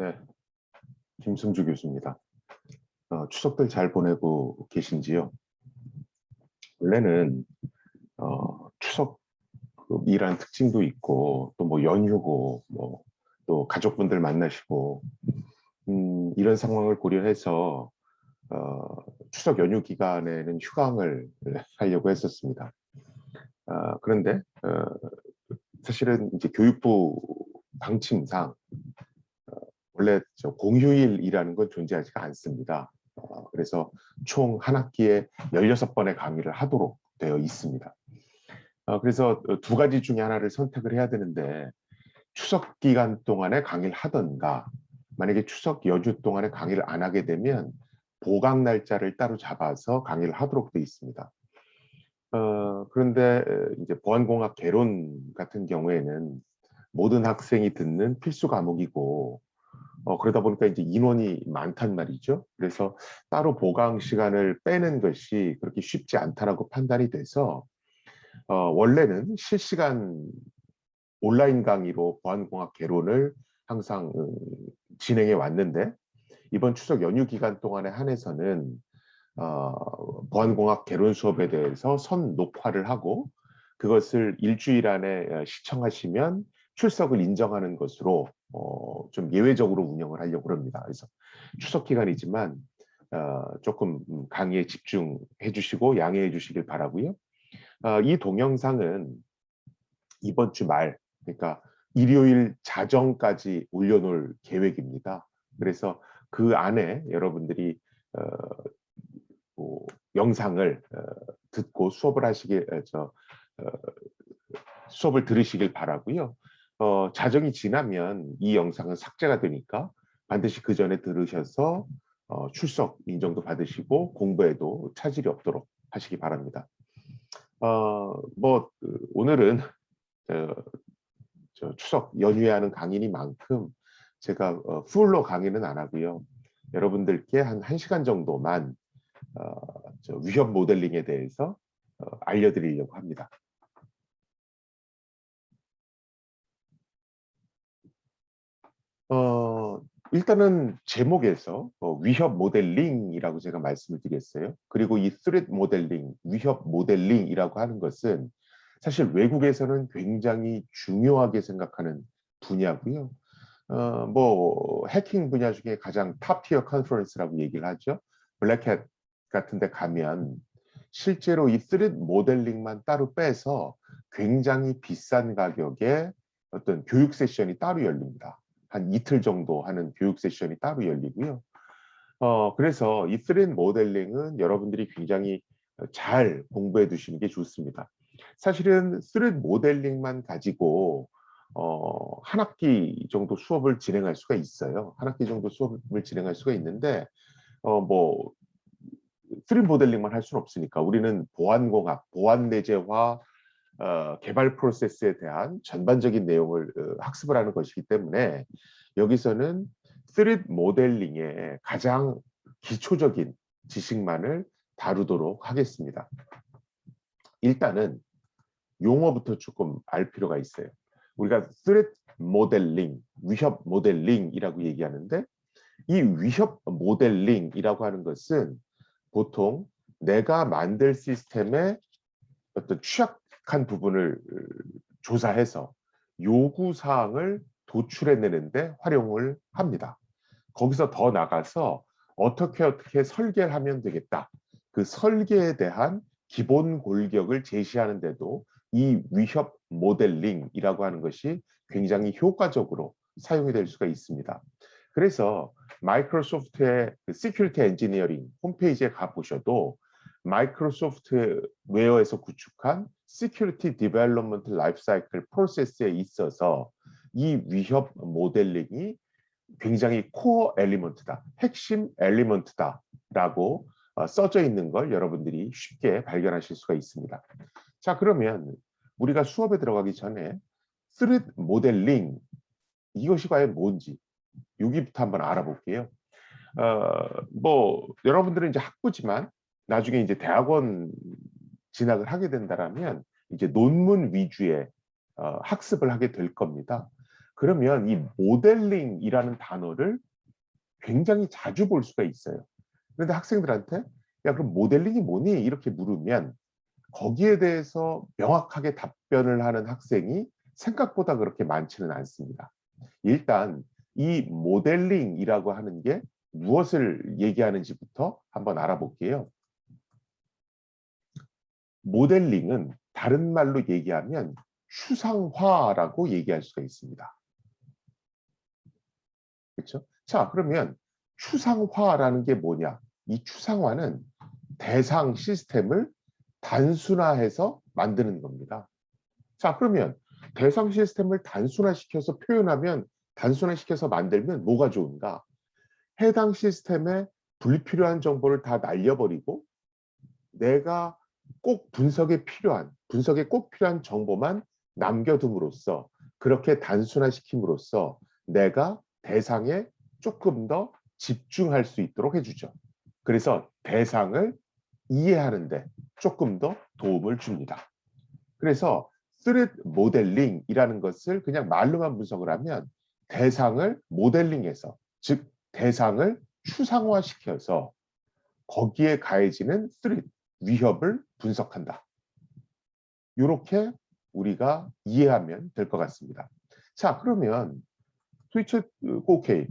네, 김승주 교수입니다. 추석들 잘 보내고 계신지요? 원래는 추석이란 특징도 있고 또 뭐 연휴고 뭐 또 가족분들 만나시고 이런 상황을 고려해서 추석 연휴 기간에는 휴강을 하려고 했었습니다. 그런데 사실은 이제 교육부 방침상 원래 공휴일이라는 건 존재하지가 않습니다. 그래서 총 한 학기에 16번의 강의를 하도록 되어 있습니다. 그래서 두 가지 중에 하나를 선택을 해야 되는데 추석 기간 동안에 강의를 하던가 만약에 추석 연휴 동안에 강의를 안 하게 되면 보강 날짜를 따로 잡아서 강의를 하도록 되어 있습니다. 그런데 이제 보안공학 개론 같은 경우에는 모든 학생이 듣는 필수 과목이고 그러다 보니까 이제 인원이 많단 말이죠. 그래서 따로 보강 시간을 빼는 것이 그렇게 쉽지 않다라고 판단이 돼서 원래는 실시간 온라인 강의로 보안공학 개론을 항상 진행해 왔는데 이번 추석 연휴 기간 동안에 한해서는 보안공학 개론 수업에 대해서 선 녹화를 하고 그것을 일주일 안에 시청하시면 출석을 인정하는 것으로 좀 예외적으로 운영을 하려고 합니다. 그래서 추석 기간이지만 조금 강의에 집중해 주시고 양해해 주시길 바라고요. 이 동영상은 이번 주 말, 그러니까 일요일 자정까지 올려놓을 계획입니다. 그래서 그 안에 여러분들이 영상을 듣고 수업을 수업을 들으시길 바라고요. 자정이 지나면 이 영상은 삭제가 되니까 반드시 그 전에 들으셔서 출석 인정도 받으시고 공부에도 차질이 없도록 하시기 바랍니다. 오늘은 추석 연휴에 하는 강의니만큼 제가 풀로 강의는 안 하고요. 여러분들께 한 1시간 정도만 위협 모델링에 대해서 알려드리려고 합니다. 일단은 제목에서 위협 모델링이라고 제가 말씀을 드렸어요. 그리고 이 threat 모델링, 위협 모델링이라고 하는 것은 사실 외국에서는 굉장히 중요하게 생각하는 분야고요. 해킹 분야 중에 가장 탑티어 컨퍼런스라고 얘기를 하죠. 블랙햇 같은 데 가면 실제로 이 threat 모델링만 따로 빼서 굉장히 비싼 가격에 어떤 교육 세션이 따로 열립니다. 한 이틀 정도 하는 교육 세션이 따로 열리고요. 그래서 이 threat 모델링은 여러분들이 굉장히 잘 공부해 두시는 게 좋습니다. 사실은 threat 모델링만 가지고 한 학기 정도 수업을 진행할 수가 있어요. 한 학기 정도 수업을 진행할 수가 있는데 threat 모델링만 할 수는 없으니까 우리는 보안공학, 보안 내재화 개발 프로세스에 대한 전반적인 내용을 학습을 하는 것이기 때문에 여기서는 threat 모델링의 가장 기초적인 지식만을 다루도록 하겠습니다. 일단은 용어부터 조금 알 필요가 있어요. 우리가 threat 모델링, 위협 모델링이라고 얘기하는데 이 위협 모델링이라고 하는 것은 보통 내가 만들 시스템의 어떤 취약한 부분을 조사해서 요구사항을 도출해내는데 활용을 합니다. 거기서 더 나가서 어떻게 설계를 하면 되겠다. 그 설계에 대한 기본 골격을 제시하는데도 이 위협 모델링이라고 하는 것이 굉장히 효과적으로 사용이 될 수가 있습니다. 그래서 마이크로소프트의 시큐리티 엔지니어링 홈페이지에 가보셔도 마이크로소프트 웨어에서 구축한 시큐리티 디벨롭먼트 라이프 사이클 프로세스에 있어서 이 위협 모델링이 굉장히 코어 엘리먼트다, 핵심 엘리먼트다라고 써져 있는 걸 여러분들이 쉽게 발견하실 수가 있습니다. 자, 그러면 우리가 수업에 들어가기 전에 threat 모델링 이것이 과연 뭔지 여기부터 한번 알아볼게요. 여러분들은 이제 학부지만 나중에 이제 대학원 진학을 하게 된다면 이제 논문 위주의 학습을 하게 될 겁니다. 그러면 이 모델링이라는 단어를 굉장히 자주 볼 수가 있어요. 그런데 학생들한테 야 그럼 모델링이 뭐니? 이렇게 물으면 거기에 대해서 명확하게 답변을 하는 학생이 생각보다 그렇게 많지는 않습니다. 일단 이 모델링이라고 하는 게 무엇을 얘기하는지부터 한번 알아볼게요. 모델링은 다른 말로 얘기하면 추상화라고 얘기할 수가 있습니다. 그렇죠? 자, 그러면 추상화라는 게 뭐냐? 이 추상화는 대상 시스템을 단순화해서 만드는 겁니다. 자, 그러면 대상 시스템을 단순화시켜서 표현하면, 단순화시켜서 만들면 뭐가 좋은가? 해당 시스템에 불필요한 정보를 다 날려버리고 내가 꼭 분석에 꼭 필요한 정보만 남겨둠으로써, 그렇게 단순화시킴으로써 내가 대상에 조금 더 집중할 수 있도록 해주죠. 그래서 대상을 이해하는데 조금 더 도움을 줍니다. 그래서 스트릿 모델링이라는 것을 그냥 말로만 분석을 하면 대상을 모델링해서, 즉 대상을 추상화시켜서 거기에 가해지는 스트릿 위협을 분석한다. 이렇게 우리가 이해하면 될 것 같습니다. 자, 그러면 도대체 오케이,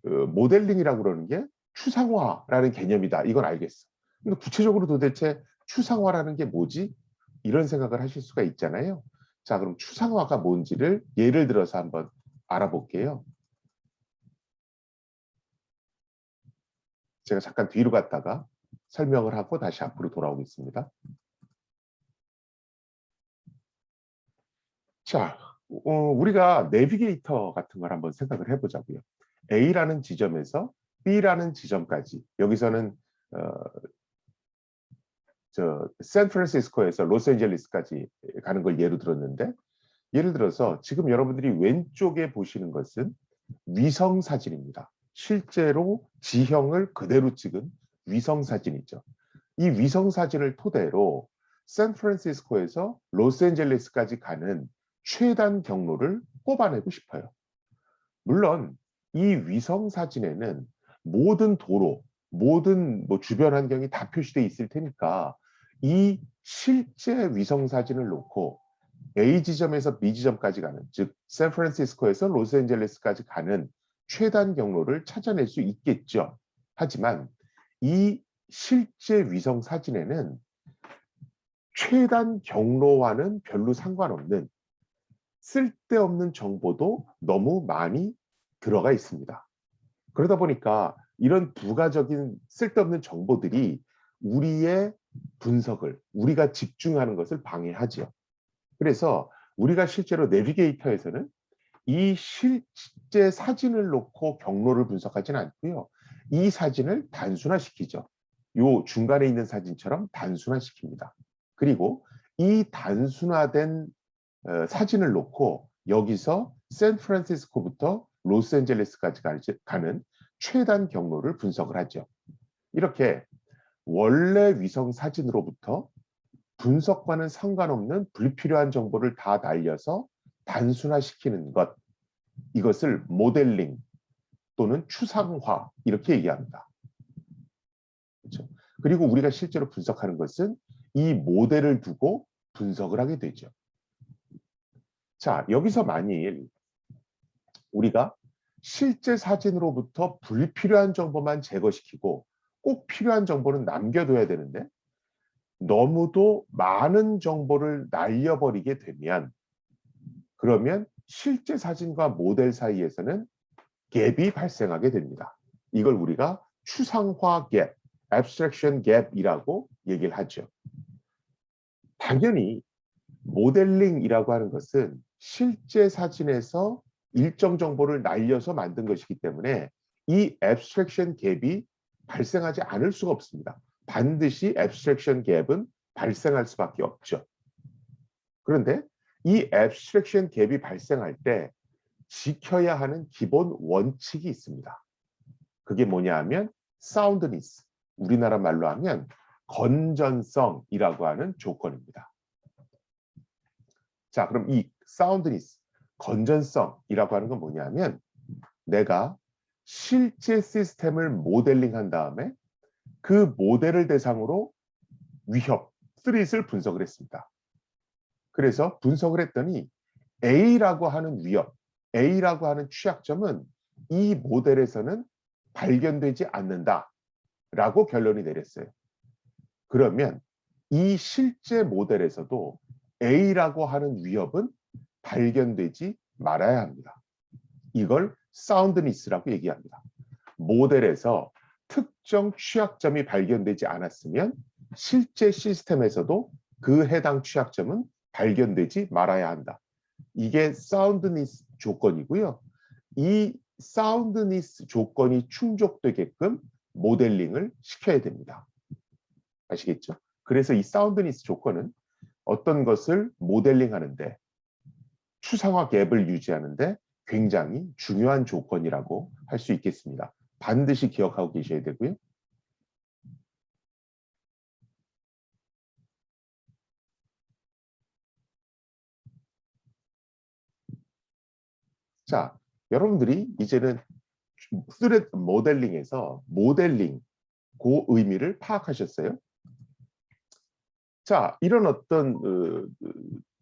모델링이라고 그러는 게 추상화라는 개념이다. 이건 알겠어. 근데 구체적으로 도대체 추상화라는 게 뭐지? 이런 생각을 하실 수가 있잖아요. 자, 그럼 추상화가 뭔지를 예를 들어서 한번 알아볼게요. 제가 잠깐 뒤로 갔다가 설명을 하고 다시 앞으로 돌아오겠습니다. 자, 우리가 내비게이터 같은 걸 한번 생각을 해보자고요. A라는 지점에서 B라는 지점까지, 여기서는 샌프란시스코에서 로스앤젤레스까지 가는 걸 예로 들었는데, 예를 들어서 지금 여러분들이 왼쪽에 보시는 것은 위성 사진입니다. 실제로 지형을 그대로 찍은 위성 사진이죠. 이 위성 사진을 토대로 샌프란시스코에서 로스앤젤레스까지 가는 최단 경로를 뽑아내고 싶어요. 물론 이 위성 사진에는 모든 도로, 모든 주변 환경이 다 표시되어 있을 테니까 이 실제 위성 사진을 놓고 A 지점에서 B 지점까지 가는, 즉 샌프란시스코에서 로스앤젤레스까지 가는 최단 경로를 찾아낼 수 있겠죠. 하지만 이 실제 위성 사진에는 최단 경로와는 별로 상관없는 쓸데없는 정보도 너무 많이 들어가 있습니다. 그러다 보니까 이런 부가적인 쓸데없는 정보들이 우리의 분석을, 우리가 집중하는 것을 방해하죠. 그래서 우리가 실제로 내비게이터에서는 이 실제 사진을 놓고 경로를 분석하지는 않고요. 이 사진을 단순화시키죠. 요 중간에 있는 사진처럼 단순화시킵니다. 그리고 이 단순화된 사진을 놓고 여기서 샌프란시스코부터 로스앤젤레스까지 가는 최단 경로를 분석을 하죠. 이렇게 원래 위성 사진으로부터 분석과는 상관없는 불필요한 정보를 다 날려서 단순화시키는 것, 이것을 모델링 또는 추상화 이렇게 얘기합니다. 그렇죠? 그리고 우리가 실제로 분석하는 것은 이 모델을 두고 분석을 하게 되죠. 자, 여기서 만일 우리가 실제 사진으로부터 불필요한 정보만 제거시키고 꼭 필요한 정보는 남겨둬야 되는데 너무도 많은 정보를 날려버리게 되면, 그러면 실제 사진과 모델 사이에서는 갭이 발생하게 됩니다. 이걸 우리가 추상화 갭, abstraction gap이라고 얘기를 하죠. 당연히 모델링이라고 하는 것은 실제 사진에서 일정 정보를 날려서 만든 것이기 때문에 이 abstraction gap이 발생하지 않을 수가 없습니다. 반드시 abstraction gap은 발생할 수밖에 없죠. 그런데 이 abstraction gap이 발생할 때 지켜야 하는 기본 원칙이 있습니다. 그게 뭐냐 하면 soundness, 우리나라 말로 하면 건전성이라고 하는 조건입니다. 자, 그럼 이 soundness, 건전성이라고 하는 건 뭐냐면 내가 실제 시스템을 모델링한 다음에 그 모델을 대상으로 위협, threat을 분석을 했습니다. 그래서 분석을 했더니 A라고 하는 위협, A라고 하는 취약점은 이 모델에서는 발견되지 않는다라고 결론이 내렸어요. 그러면 이 실제 모델에서도 A라고 하는 위협은 발견되지 말아야 합니다. 이걸 사운드니스라고 얘기합니다. 모델에서 특정 취약점이 발견되지 않았으면 실제 시스템에서도 그 해당 취약점은 발견되지 말아야 한다. 이게 사운드니스 조건이고요. 이 사운드니스 조건이 충족되게끔 모델링을 시켜야 됩니다. 아시겠죠? 그래서 이 사운드니스 조건은 어떤 것을 모델링 하는데 추상화 갭을 유지하는데 굉장히 중요한 조건이라고 할 수 있겠습니다. 반드시 기억하고 계셔야 되고요. 자, 여러분들이 이제는 스트레스 모델링에서 모델링 그 의미를 파악하셨어요? 자, 이런 어떤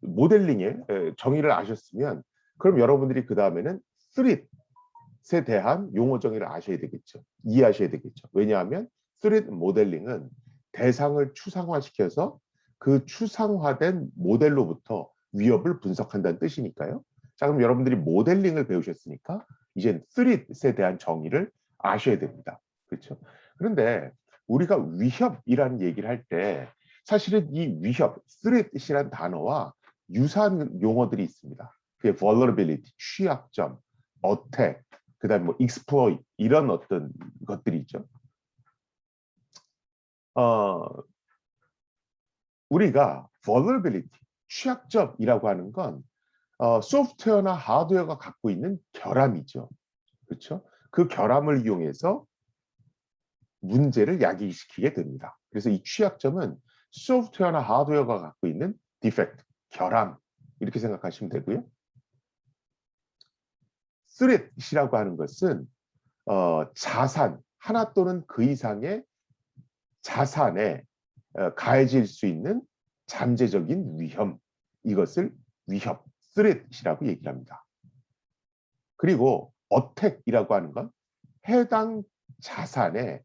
모델링의 정의를 아셨으면 그럼 여러분들이 그 다음에는 스트릿에 대한 용어 정의를 아셔야 되겠죠. 이해하셔야 되겠죠. 왜냐하면 스트릿 모델링은 대상을 추상화시켜서 그 추상화된 모델로부터 위협을 분석한다는 뜻이니까요. 자, 그럼 여러분들이 모델링을 배우셨으니까 이제 스트릿에 대한 정의를 아셔야 됩니다. 그렇죠? 그런데 우리가 위협이라는 얘기를 할 때 사실은 이 위협, threat이라는 단어와 유사한 용어들이 있습니다. 그게 vulnerability, 취약점, attack, 그다음에 뭐 exploit 이런 어떤 것들이 있죠. 우리가 vulnerability, 취약점이라고 하는 건 소프트웨어나 하드웨어가 갖고 있는 결함이죠. 그렇죠? 그 결함을 이용해서 문제를 야기시키게 됩니다. 그래서 이 취약점은 소프트웨어나 하드웨어가 갖고 있는 디펙트, 결함 이렇게 생각하시면 되고요. threat이라고 하는 것은 자산, 하나 또는 그 이상의 자산에 가해질 수 있는 잠재적인 위험, 이것을 위협, threat이라고 얘기를 합니다. 그리고 attack이라고 하는 건 해당 자산에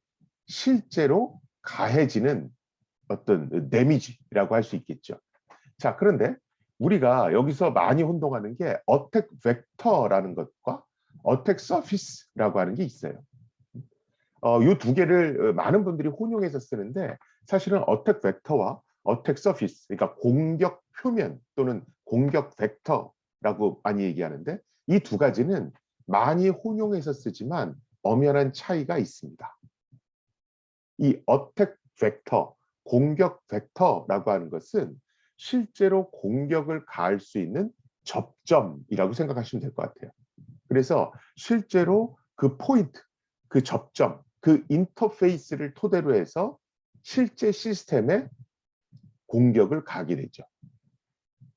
실제로 가해지는 어떤 데미지라고 할 수 있겠죠. 자, 그런데 우리가 여기서 많이 혼동하는 게 어택 벡터라는 것과 어택 서피스라고 하는 게 있어요. 이 두 개를 많은 분들이 혼용해서 쓰는데 사실은 어택 벡터와 어택 서피스, 그러니까 공격 표면 또는 공격 벡터라고 많이 얘기하는데 이 두 가지는 많이 혼용해서 쓰지만 엄연한 차이가 있습니다. 이 어택 벡터, 공격 벡터라고 하는 것은 실제로 공격을 가할 수 있는 접점이라고 생각하시면 될 것 같아요. 그래서 실제로 그 포인트, 그 접점, 그 인터페이스를 토대로 해서 실제 시스템에 공격을 가게 되죠.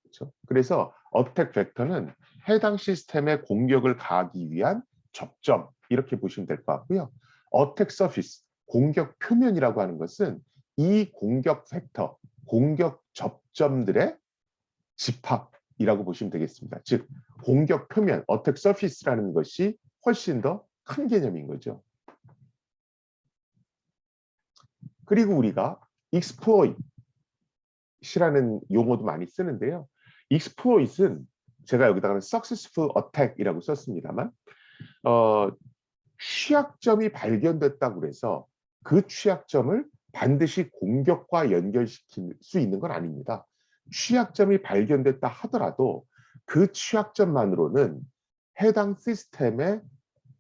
그렇죠? 그래서 어택 벡터는 해당 시스템에 공격을 가하기 위한 접점, 이렇게 보시면 될 것 같고요. 어택 서피스, 공격 표면이라고 하는 것은 이 공격 벡터, 공격 접점들의 집합이라고 보시면 되겠습니다. 즉 공격 표면, 어택 서피스라는 것이 훨씬 더 큰 개념인 거죠. 그리고 우리가 exploit이라는 용어도 많이 쓰는데요. exploit은 제가 여기다가는 successful attack이라고 썼습니다만 취약점이 발견됐다고 해서 그 취약점을 반드시 공격과 연결시킬 수 있는 건 아닙니다. 취약점이 발견됐다 하더라도 그 취약점만으로는 해당 시스템에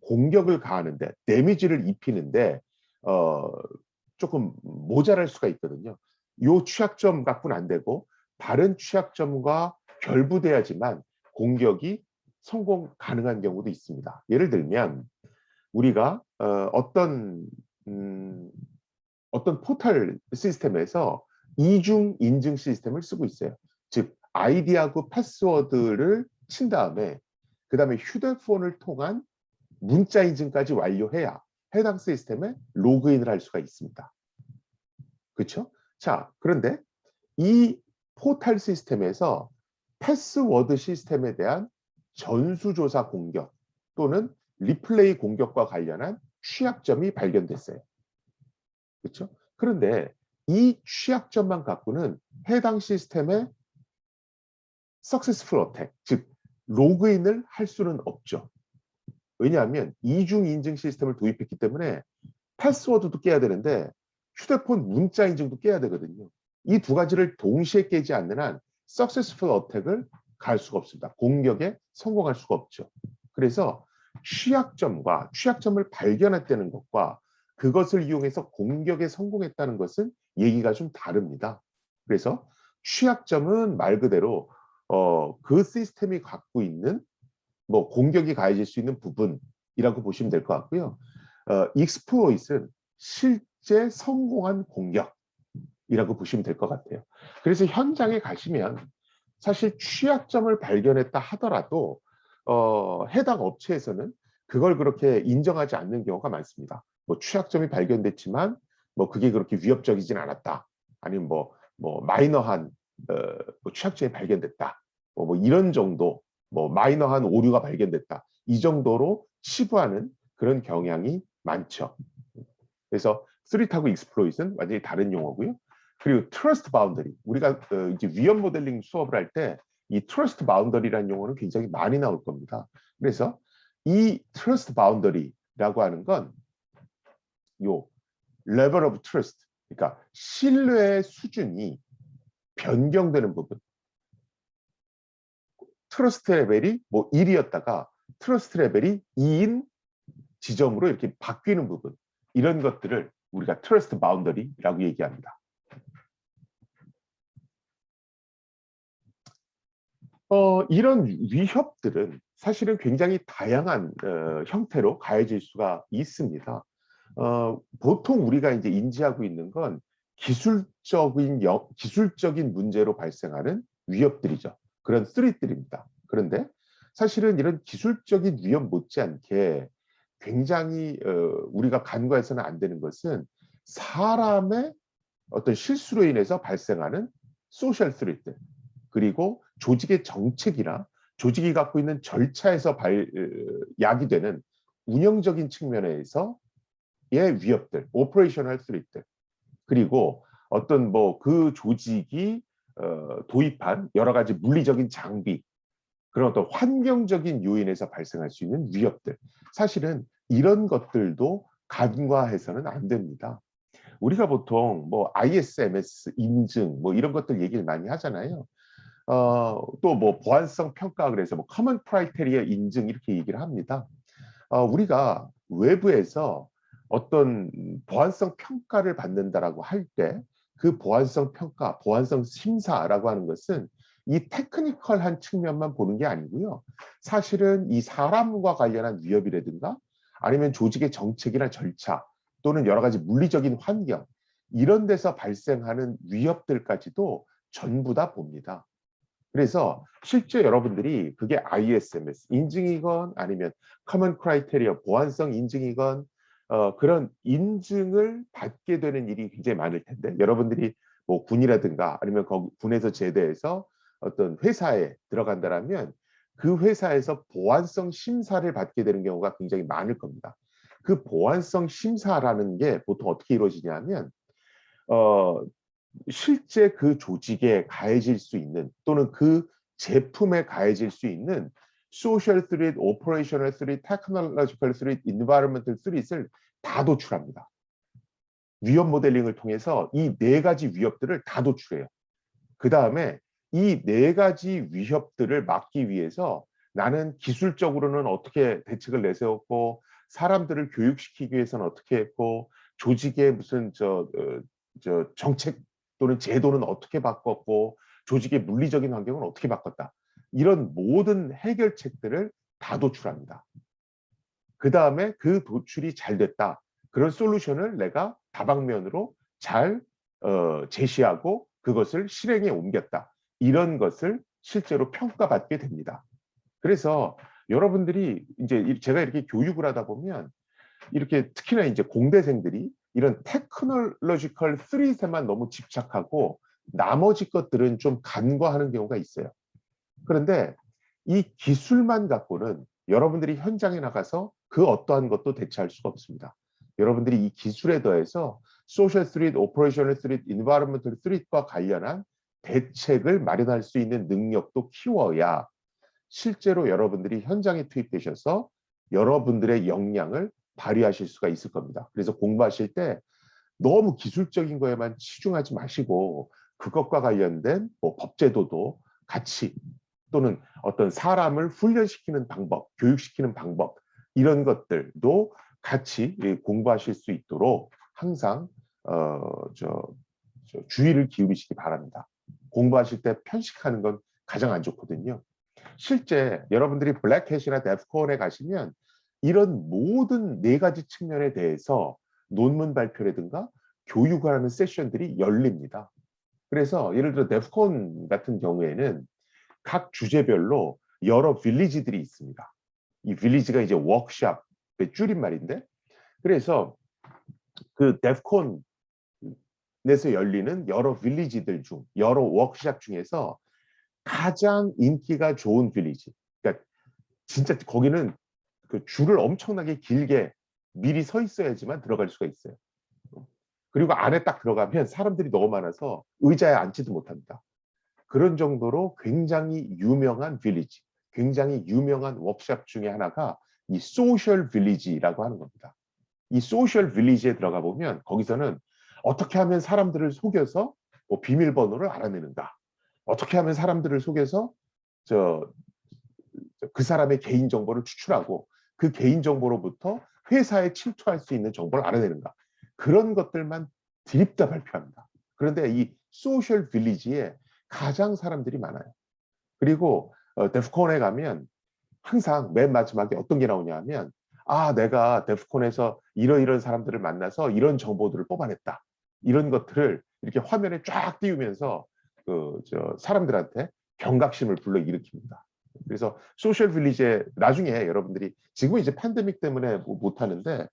공격을 가하는데, 데미지를 입히는데 조금 모자랄 수가 있거든요. 이 취약점 갖고는 안 되고 다른 취약점과 결부돼야지만 공격이 성공 가능한 경우도 있습니다. 예를 들면 우리가 어떤 포털 시스템에서 이중 인증 시스템을 쓰고 있어요. 즉 아이디하고 패스워드를 친 다음에 그 다음에 휴대폰을 통한 문자 인증까지 완료해야 해당 시스템에 로그인을 할 수가 있습니다. 그렇죠? 자, 그런데 이 포탈 시스템에서 패스워드 시스템에 대한 전수조사 공격 또는 리플레이 공격과 관련한 취약점이 발견됐어요. 그렇죠? 그런데 이 취약점만 갖고는 해당 시스템의 successful attack, 즉 로그인을 할 수는 없죠. 왜냐하면 이중 인증 시스템을 도입했기 때문에 패스워드도 깨야 되는데 휴대폰 문자 인증도 깨야 되거든요. 이 두 가지를 동시에 깨지 않는 한 successful attack을 갈 수가 없습니다. 공격에 성공할 수가 없죠. 그래서 취약점을 발견했다는 것과 그것을 이용해서 공격에 성공했다는 것은 얘기가 좀 다릅니다. 그래서 취약점은 말 그대로 그 시스템이 갖고 있는 뭐 공격이 가해질 수 있는 부분이라고 보시면 될 것 같고요. 익스플로잇은 실제 성공한 공격이라고 보시면 될 것 같아요. 그래서 현장에 가시면 사실 취약점을 발견했다 하더라도 해당 업체에서는 그걸 그렇게 인정하지 않는 경우가 많습니다. 뭐 취약점이 발견됐지만 뭐 그게 그렇게 위협적이진 않았다. 아니면 뭐 마이너한 뭐 취약점이 발견됐다. 뭐 이런 정도, 뭐 마이너한 오류가 발견됐다. 이 정도로 치부하는 그런 경향이 많죠. 그래서 스리트하고 익스플로잇은 완전히 다른 용어고요. 그리고 트러스트 바운더리, 우리가 이제 위험 모델링 수업을 할 때 이 트러스트 바운더리라는 용어는 굉장히 많이 나올 겁니다. 그래서 이 트러스트 바운더리라고 하는 건 요 레벨 오브 트러스트, 그러니까 신뢰의 수준이 변경되는 부분. 트러스트 레벨이 뭐 1이었다가 트러스트 레벨이 2인 지점으로 이렇게 바뀌는 부분, 이런 것들을 우리가 트러스트 바운더리라고 얘기합니다. 이런 위협들은 사실은 굉장히 다양한 형태로 가해질 수가 있습니다. 보통 우리가 이제 인지하고 있는 건 기술적인 문제로 발생하는 위협들이죠. 그런 쓰리들입니다. 그런데 사실은 이런 기술적인 위협 못지않게 굉장히 우리가 간과해서는 안 되는 것은 사람의 어떤 실수로 인해서 발생하는 소셜 쓰리들, 그리고 조직의 정책이나 조직이 갖고 있는 절차에서 야기되는 운영적인 측면에서의 위협들, 오퍼레이셔널 스리트, 그리고 어떤 뭐 그 조직이 도입한 여러 가지 물리적인 장비, 그런 어떤 환경적인 요인에서 발생할 수 있는 위협들, 사실은 이런 것들도 간과해서는 안 됩니다. 우리가 보통 뭐 ISMS 인증 뭐 이런 것들 얘기를 많이 하잖아요. 또 뭐 보안성 평가, 그래서 뭐 커먼 크라이테리아 인증 이렇게 얘기를 합니다. 우리가 외부에서 어떤 보안성 평가를 받는다라고 할 때 그 보안성 평가, 보안성 심사라고 하는 것은 이 테크니컬한 측면만 보는 게 아니고요. 사실은 이 사람과 관련한 위협이라든가 아니면 조직의 정책이나 절차 또는 여러 가지 물리적인 환경, 이런 데서 발생하는 위협들까지도 전부 다 봅니다. 그래서 실제 여러분들이 그게 ISMS 인증이건 아니면 커먼 크라이테리아 보안성 인증이건 그런 인증을 받게 되는 일이 굉장히 많을 텐데, 여러분들이 뭐 군이라든가 아니면 군에서 제대해서 어떤 회사에 들어간다라면 그 회사에서 보안성 심사를 받게 되는 경우가 굉장히 많을 겁니다. 그 보안성 심사라는 게 보통 어떻게 이루어지냐면 실제 그 조직에 가해질 수 있는 또는 그 제품에 가해질 수 있는 소셜 스리트, 오퍼레이셔널 스리트, 테크놀로지컬 스리트, 인바이러먼털 스리트를 다 도출합니다. 위협 모델링을 통해서 이 네 가지 위협들을 다 도출해요. 그 다음에 이 네 가지 위협들을 막기 위해서 나는 기술적으로는 어떻게 대책을 내세웠고, 사람들을 교육시키기 위해서는 어떻게 했고, 조직의 무슨 정책 또는 제도는 어떻게 바꿨고, 조직의 물리적인 환경은 어떻게 바꿨다. 이런 모든 해결책들을 다 도출합니다. 그 다음에 그 도출이 잘 됐다. 그런 솔루션을 내가 다방면으로 잘 제시하고 그것을 실행에 옮겼다. 이런 것을 실제로 평가받게 됩니다. 그래서 여러분들이 이제 제가 이렇게 교육을 하다 보면 이렇게 특히나 이제 공대생들이 이런 테크놀로지컬 3에만 너무 집착하고 나머지 것들은 좀 간과하는 경우가 있어요. 그런데 이 기술만 갖고는 여러분들이 현장에 나가서 그 어떠한 것도 대체할 수가 없습니다. 여러분들이 이 기술에 더해서 소셜 스트릿, 오퍼레이셔널 스트릿, 인바이러먼털 스트릿과 관련한 대책을 마련할 수 있는 능력도 키워야 실제로 여러분들이 현장에 투입되셔서 여러분들의 역량을 발휘하실 수가 있을 겁니다. 그래서 공부하실 때 너무 기술적인 거에만 치중하지 마시고 그것과 관련된 뭐 법제도도 같이 또는 어떤 사람을 훈련시키는 방법, 교육시키는 방법 이런 것들도 같이 공부하실 수 있도록 항상 주의를 기울이시기 바랍니다. 공부하실 때 편식하는 건 가장 안 좋거든요. 실제 여러분들이 블랙햇이나 데프콘에 가시면 이런 모든 네 가지 측면에 대해서 논문 발표라든가 교육을 하는 세션들이 열립니다. 그래서 예를 들어 데프콘 같은 경우에는 각 주제별로 여러 빌리지들이 있습니다. 이 빌리지가 이제 워크숍의 줄임말인데, 그래서 그 데프콘에서 열리는 여러 빌리지들 중, 여러 워크숍 중에서 가장 인기가 좋은 빌리지, 그러니까 진짜 거기는 그 줄을 엄청나게 길게 미리 서 있어야지만 들어갈 수가 있어요. 그리고 안에 딱 들어가면 사람들이 너무 많아서 의자에 앉지도 못합니다. 그런 정도로 굉장히 유명한 빌리지, 굉장히 유명한 워크숍 중에 하나가 이 소셜 빌리지라고 하는 겁니다. 이 소셜 빌리지에 들어가 보면 거기서는 어떻게 하면 사람들을 속여서 뭐 비밀번호를 알아내는가, 어떻게 하면 사람들을 속여서 그 사람의 개인정보를 추출하고 그 개인정보로부터 회사에 침투할 수 있는 정보를 알아내는가, 그런 것들만 드립다 발표합니다. 그런데 이 소셜 빌리지에 가장 사람들이 많아요. 그리고 데프콘에 가면 항상 맨 마지막에 어떤 게 나오냐 하면, 아, 내가 데프콘에서 이런 사람들을 만나서 이런 정보들을 뽑아냈다, 이런 것들을 이렇게 화면에 쫙 띄우면서 사람들한테 경각심을 불러일으킵니다. 그래서 소셜 빌리지에 나중에 여러분들이 지금은 이제 팬데믹 때문에 못 하는데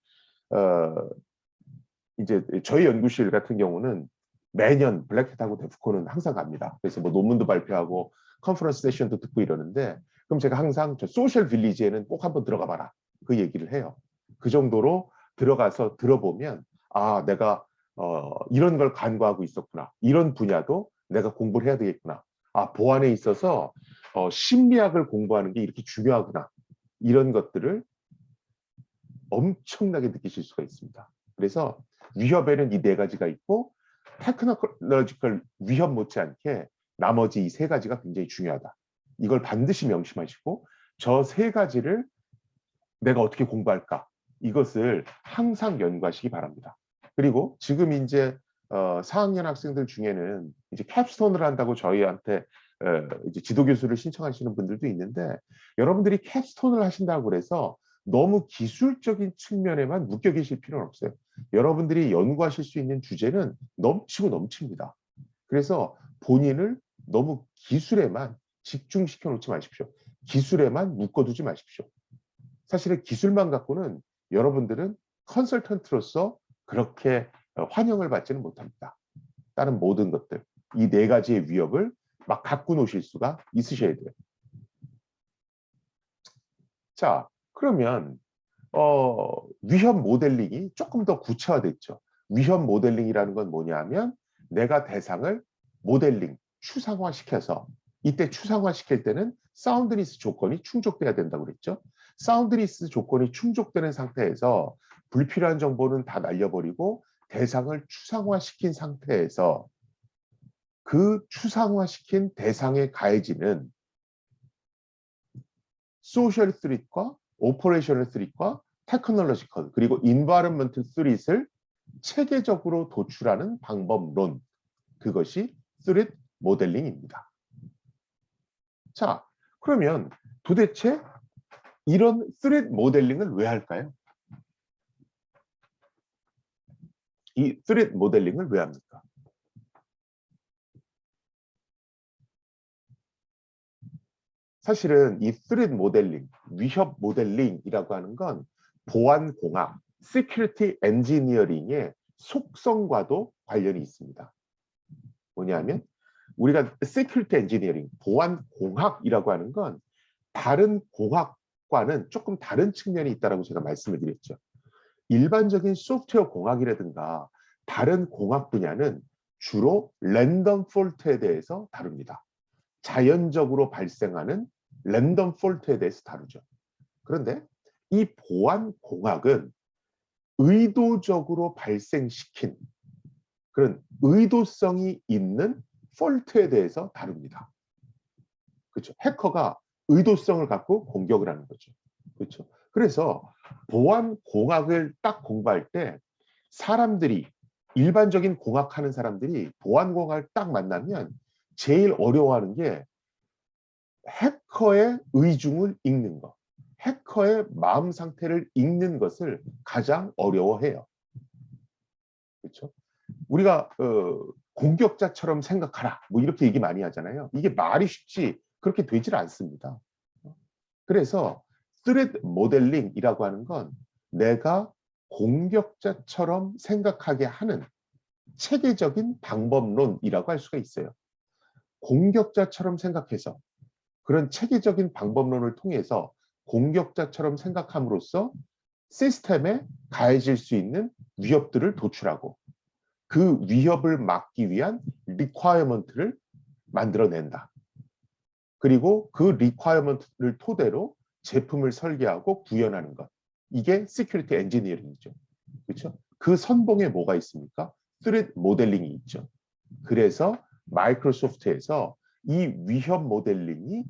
이제 저희 연구실 같은 경우는 매년 블랙햇하고 데프콘은 항상 갑니다. 그래서 뭐 논문도 발표하고 컨퍼런스 세션도 듣고 이러는데, 그럼 제가 항상 저 소셜 빌리지에는 꼭 한번 들어가 봐라, 그 얘기를 해요. 그 정도로 들어가서 들어보면, 아, 내가 이런 걸 간과하고 있었구나, 이런 분야도 내가 공부를 해야 되겠구나, 아, 보안에 있어서 심리학을 공부하는 게 이렇게 중요하구나, 이런 것들을 엄청나게 느끼실 수가 있습니다. 그래서 위협에는 이 네 가지가 있고 테크놀로지컬 위협 못지않게 나머지 이 세 가지가 굉장히 중요하다. 이걸 반드시 명심하시고 저 세 가지를 내가 어떻게 공부할까, 이것을 항상 연구하시기 바랍니다. 그리고 지금 이제 4학년 학생들 중에는 이제 캡스톤을 한다고 저희한테 이제 지도교수를 신청하시는 분들도 있는데, 여러분들이 캡스톤을 하신다고 그래서 너무 기술적인 측면에만 묶여 계실 필요는 없어요. 여러분들이 연구하실 수 있는 주제는 넘치고 넘칩니다. 그래서 본인을 너무 기술에만 집중시켜 놓지 마십시오. 기술에만 묶어두지 마십시오. 사실은 기술만 갖고는 여러분들은 컨설턴트로서 그렇게 환영을 받지는 못합니다. 다른 모든 것들, 이 네 가지의 위협을 막 갖고 노실 수가 있으셔야 돼요. 자, 그러면 위협 모델링이 조금 더 구체화됐죠. 위협 모델링이라는 건 뭐냐면 내가 대상을 모델링, 추상화시켜서, 이때 추상화시킬 때는 사운드니스 조건이 충족돼야 된다고 그랬죠. 사운드니스 조건이 충족되는 상태에서 불필요한 정보는 다 날려버리고 대상을 추상화시킨 상태에서 그 추상화시킨 대상에 가해지는 소셜 스트릿과 오퍼레이셔널 스트릿과 테크놀로지컬 그리고 인바이러먼트 스트릿을 체계적으로 도출하는 방법론, 그것이 스트릿 모델링입니다. 자, 그러면 도대체 이런 스트릿 모델링을 왜 할까요? 이 스트릿 모델링을 왜 합니까? 사실은 이 threat 모델링, 위협 모델링이라고 하는 건 보안 공학, security engineering의 속성과도 관련이 있습니다. 뭐냐면 우리가 security engineering, 보안 공학이라고 하는 건 다른 공학과는 조금 다른 측면이 있다고 제가 말씀을 드렸죠. 일반적인 소프트웨어 공학이라든가 다른 공학 분야는 주로 랜덤 폴트에 대해서 다룹니다. 자연적으로 발생하는 랜덤 폴트에 대해서 다루죠. 그런데 이 보안 공학은 의도적으로 발생시킨 그런 의도성이 있는 폴트에 대해서 다룹니다. 그렇죠? 해커가 의도성을 갖고 공격을 하는 거죠. 그렇죠? 그래서 보안 공학을 딱 공부할 때 사람들이 일반적인 공학하는 사람들이 보안 공학을 딱 만나면 제일 어려워하는 게 해커의 의중을 읽는 것, 해커의 마음 상태를 읽는 것을 가장 어려워해요. 그렇죠? 우리가 공격자처럼 생각하라, 뭐 이렇게 얘기 많이 하잖아요. 이게 말이 쉽지 그렇게 되질 않습니다. 그래서 threat 모델링이라고 하는 건 내가 공격자처럼 생각하게 하는 체계적인 방법론이라고 할 수가 있어요. 공격자처럼 생각해서 그런 체계적인 방법론을 통해서 공격자처럼 생각함으로써 시스템에 가해질 수 있는 위협들을 도출하고 그 위협을 막기 위한 리퀘어먼트를 만들어낸다. 그리고 그 리퀘어먼트를 토대로 제품을 설계하고 구현하는 것. 이게 시큐리티 엔지니어링이죠. 그렇죠? 그 선봉에 뭐가 있습니까? threat 모델링이 있죠. 그래서 마이크로소프트에서 이 위협 모델링이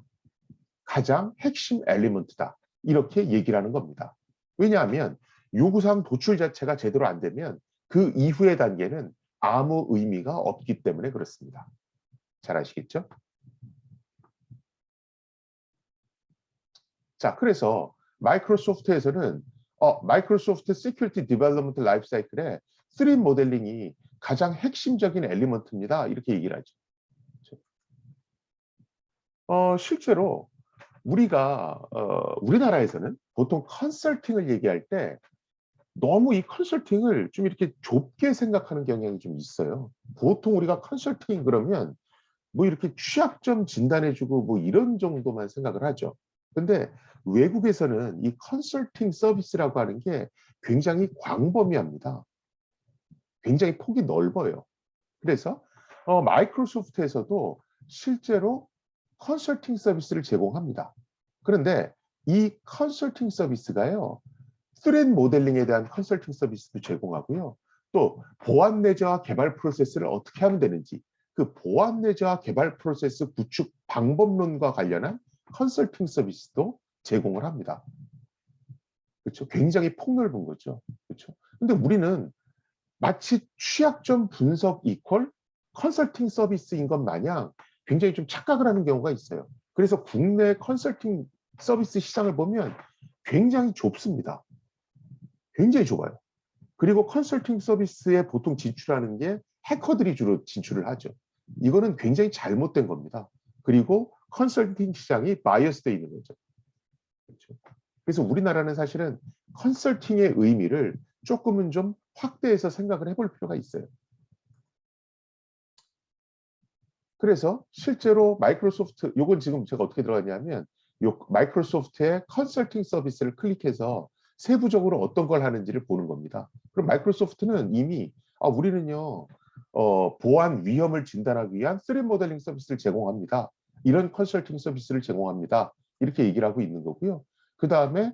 가장 핵심 엘리먼트다. 이렇게 얘기를 하는 겁니다. 왜냐하면 요구사항 도출 자체가 제대로 안 되면 그 이후의 단계는 아무 의미가 없기 때문에 그렇습니다. 잘 아시겠죠? 자, 그래서 마이크로소프트에서는 마이크로소프트 시큐리티 디벨롭먼트 라이프 사이클에 3 모델링이 가장 핵심적인 엘리먼트입니다. 이렇게 얘기를 하죠. 실제로 우리가 우리나라에서는 보통 컨설팅을 얘기할 때 너무 이 컨설팅을 좀 이렇게 좁게 생각하는 경향이 좀 있어요. 보통 우리가 컨설팅 그러면 뭐 이렇게 취약점 진단해주고 뭐 이런 정도만 생각을 하죠. 근데 외국에서는 이 컨설팅 서비스라고 하는 게 굉장히 광범위합니다. 굉장히 폭이 넓어요. 그래서 마이크로소프트에서도 실제로 컨설팅 서비스를 제공합니다. 그런데 이 컨설팅 서비스가요, 스트레스 모델링에 대한 컨설팅 서비스도 제공하고요. 또 보안 내재와 개발 프로세스를 어떻게 하면 되는지 그 보안 내재와 개발 프로세스 구축 방법론과 관련한 컨설팅 서비스도 제공을 합니다. 그렇죠? 굉장히 폭넓은 거죠. 그렇죠? 근데 우리는 마치 취약점 분석 이퀄 컨설팅 서비스인 것 마냥 굉장히 좀 착각을 하는 경우가 있어요. 그래서 국내 컨설팅 서비스 시장을 보면 굉장히 좁습니다. 굉장히 좁아요. 그리고 컨설팅 서비스에 보통 진출하는 게 해커들이 주로 진출을 하죠. 이거는 굉장히 잘못된 겁니다. 그리고 컨설팅 시장이 바이어스되어 있는 거죠. 그렇죠? 그래서 우리나라는 사실은 컨설팅의 의미를 조금은 좀 확대해서 생각을 해볼 필요가 있어요. 그래서 실제로 마이크로소프트, 요건 지금 제가 어떻게 들어갔냐면 요 마이크로소프트의 컨설팅 서비스를 클릭해서 세부적으로 어떤 걸 하는지를 보는 겁니다. 그럼 마이크로소프트는 이미 우리는요 보안 위험을 진단하기 위한 3 모델링 서비스를 제공합니다. 이런 컨설팅 서비스를 제공합니다. 이렇게 얘기를 하고 있는 거고요. 그 다음에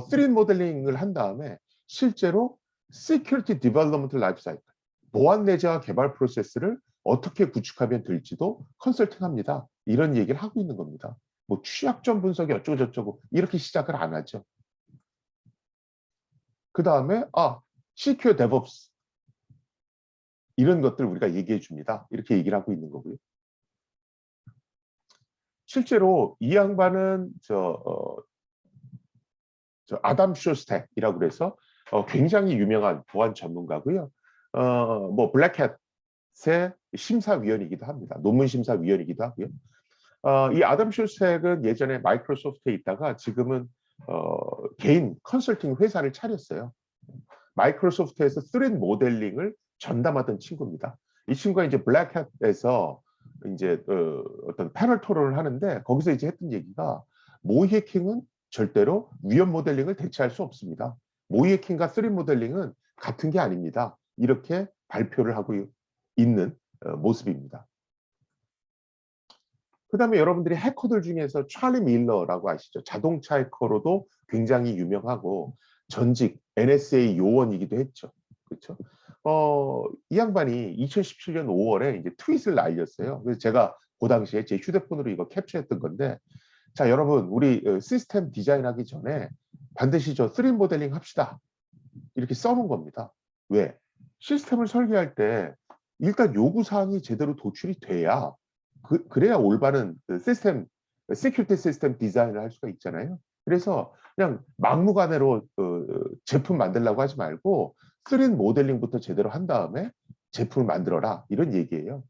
3 모델링을 한 다음에 실제로 Security Development Life Cycle, 보안 내재와 개발 프로세스를 어떻게 구축하면 될지도 컨설팅합니다. 이런 얘기를 하고 있는 겁니다. 뭐 취약점 분석이 어쩌고 저쩌고 이렇게 시작을 안 하죠. 그 다음에 Secure DevOps 이런 것들 우리가 얘기해 줍니다. 이렇게 얘기를 하고 있는 거고요. 실제로 이 양반은 저 아담 쇼스텍이라고 그래서 굉장히 유명한 보안 전문가고요. 뭐 블랙햇의 심사위원이기도 합니다. 논문 심사위원이기도 하고요. 이 아담 슐색은 예전에 마이크로소프트에 있다가 지금은 개인 컨설팅 회사를 차렸어요. 마이크로소프트에서 3D 모델링을 전담하던 친구입니다. 이 친구가 이제 블랙햇에서 이제 어떤 패널 토론을 하는데 거기서 이제 했던 얘기가 모의 해킹은 절대로 위험 모델링을 대체할 수 없습니다. 모의 해킹과 3D 모델링은 같은 게 아닙니다. 이렇게 발표를 하고 있는 모습입니다. 그 다음에 여러분들이 해커들 중에서 찰리 밀러라고 아시죠? 자동차 해커로도 굉장히 유명하고 전직 NSA 요원이기도 했죠. 그렇죠? 이 양반이 2017년 5월에 이제 트윗을 날렸어요. 그래서 제가 그 당시에 제 휴대폰으로 이거 캡처했던 건데, 자, 여러분, 우리 시스템 디자인하기 전에 반드시 저 3D 모델링 합시다. 이렇게 써놓은 겁니다. 왜? 시스템을 설계할 때 일단 요구사항이 제대로 도출이 돼야 그래야 올바른 시스템, 시큐리티 시스템 디자인을 할 수가 있잖아요. 그래서 그냥 막무가내로 제품 만들려고 하지 말고 3D 모델링부터 제대로 한 다음에 제품을 만들어라 이런 얘기예요.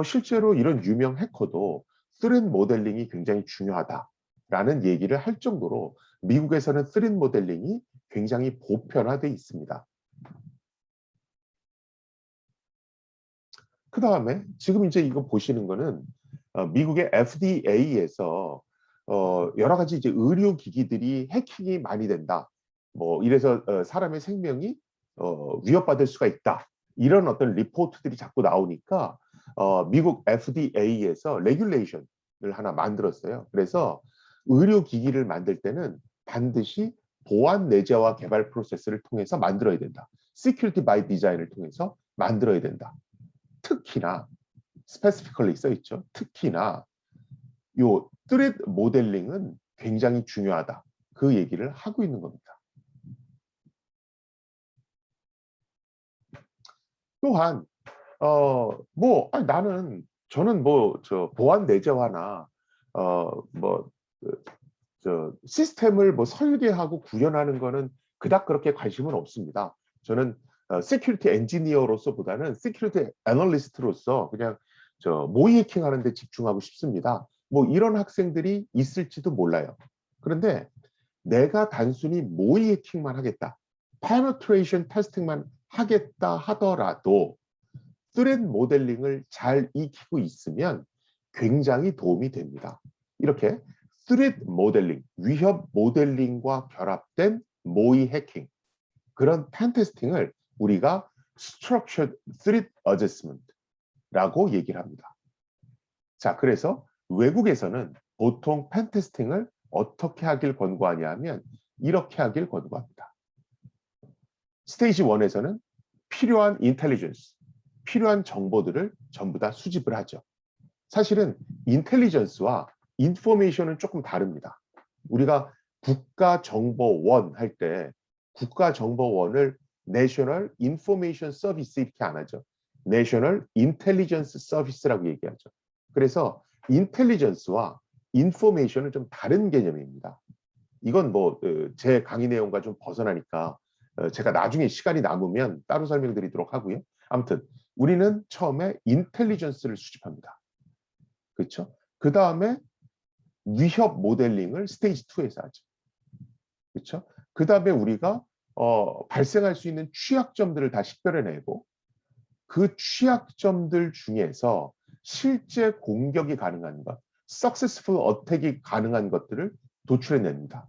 실제로 이런 유명 해커도 3D 모델링이 굉장히 중요하다라는 얘기를 할 정도로 미국에서는 3D 모델링이 굉장히 보편화돼 있습니다. 그 다음에 지금 이제 이거 보시는 거는 미국의 FDA에서 여러 가지 이제 의료기기들이 해킹이 많이 된다. 뭐 이래서 사람의 생명이 위협받을 수가 있다. 이런 어떤 리포트들이 자꾸 나오니까 미국 FDA에서 레귤레이션을 하나 만들었어요. 그래서 의료기기를 만들 때는 반드시 보안 내재화 개발 프로세스를 통해서 만들어야 된다. Security by Design을 통해서 만들어야 된다. 특히나 스페시피컬리 써 있죠. 특히나 요 3D 모델링은 굉장히 중요하다. 그 얘기를 하고 있는 겁니다. 또한 저는 뭐 저 보안 내재화나 뭐 시스템을 뭐 설계하고 구현하는 거는 그닥 그렇게 관심은 없습니다. 저는 시큐리티 엔지니어로서보다는 시큐리티 애널리스트로서 그냥 모의 해킹하는 데 집중하고 싶습니다. 뭐 이런 학생들이 있을지도 몰라요. 그런데 내가 단순히 모의 해킹만 하겠다, 페네트레이션 테스팅만 하겠다 하더라도 3D 모델링을 잘 익히고 있으면 굉장히 도움이 됩니다. 이렇게 3D 모델링, 위협 모델링과 결합된 모의 해킹, 그런 펜테스팅을 우리가 Structured Threat Assessment라고 얘기를 합니다. 자, 그래서 외국에서는 보통 펜테스팅을 어떻게 하길 권고하냐 하면 이렇게 하길 권고합니다. 스테이지 1에서는 필요한 인텔리전스, 필요한 정보들을 전부 다 수집을 하죠. 사실은 인텔리전스와 인포메이션은 조금 다릅니다. 우리가 국가정보원 할 때 국가정보원을 National Information Service 이렇게 안 하죠. National Intelligence Service라고 얘기하죠. 그래서 인텔리전스와 인포메이션은 좀 다른 개념입니다. 이건 뭐 제 강의 내용과 좀 벗어나니까 제가 나중에 시간이 남으면 따로 설명드리도록 하고요. 아무튼 우리는 처음에 인텔리전스를 수집합니다. 그렇죠? 그 다음에 위협 모델링을 스테이지 2에서 하죠. 그렇죠? 그 다음에 우리가 발생할 수 있는 취약점들을 다 식별해내고 그 취약점들 중에서 실제 공격이 가능한 것, successful attack이 가능한 것들을 도출해냅니다.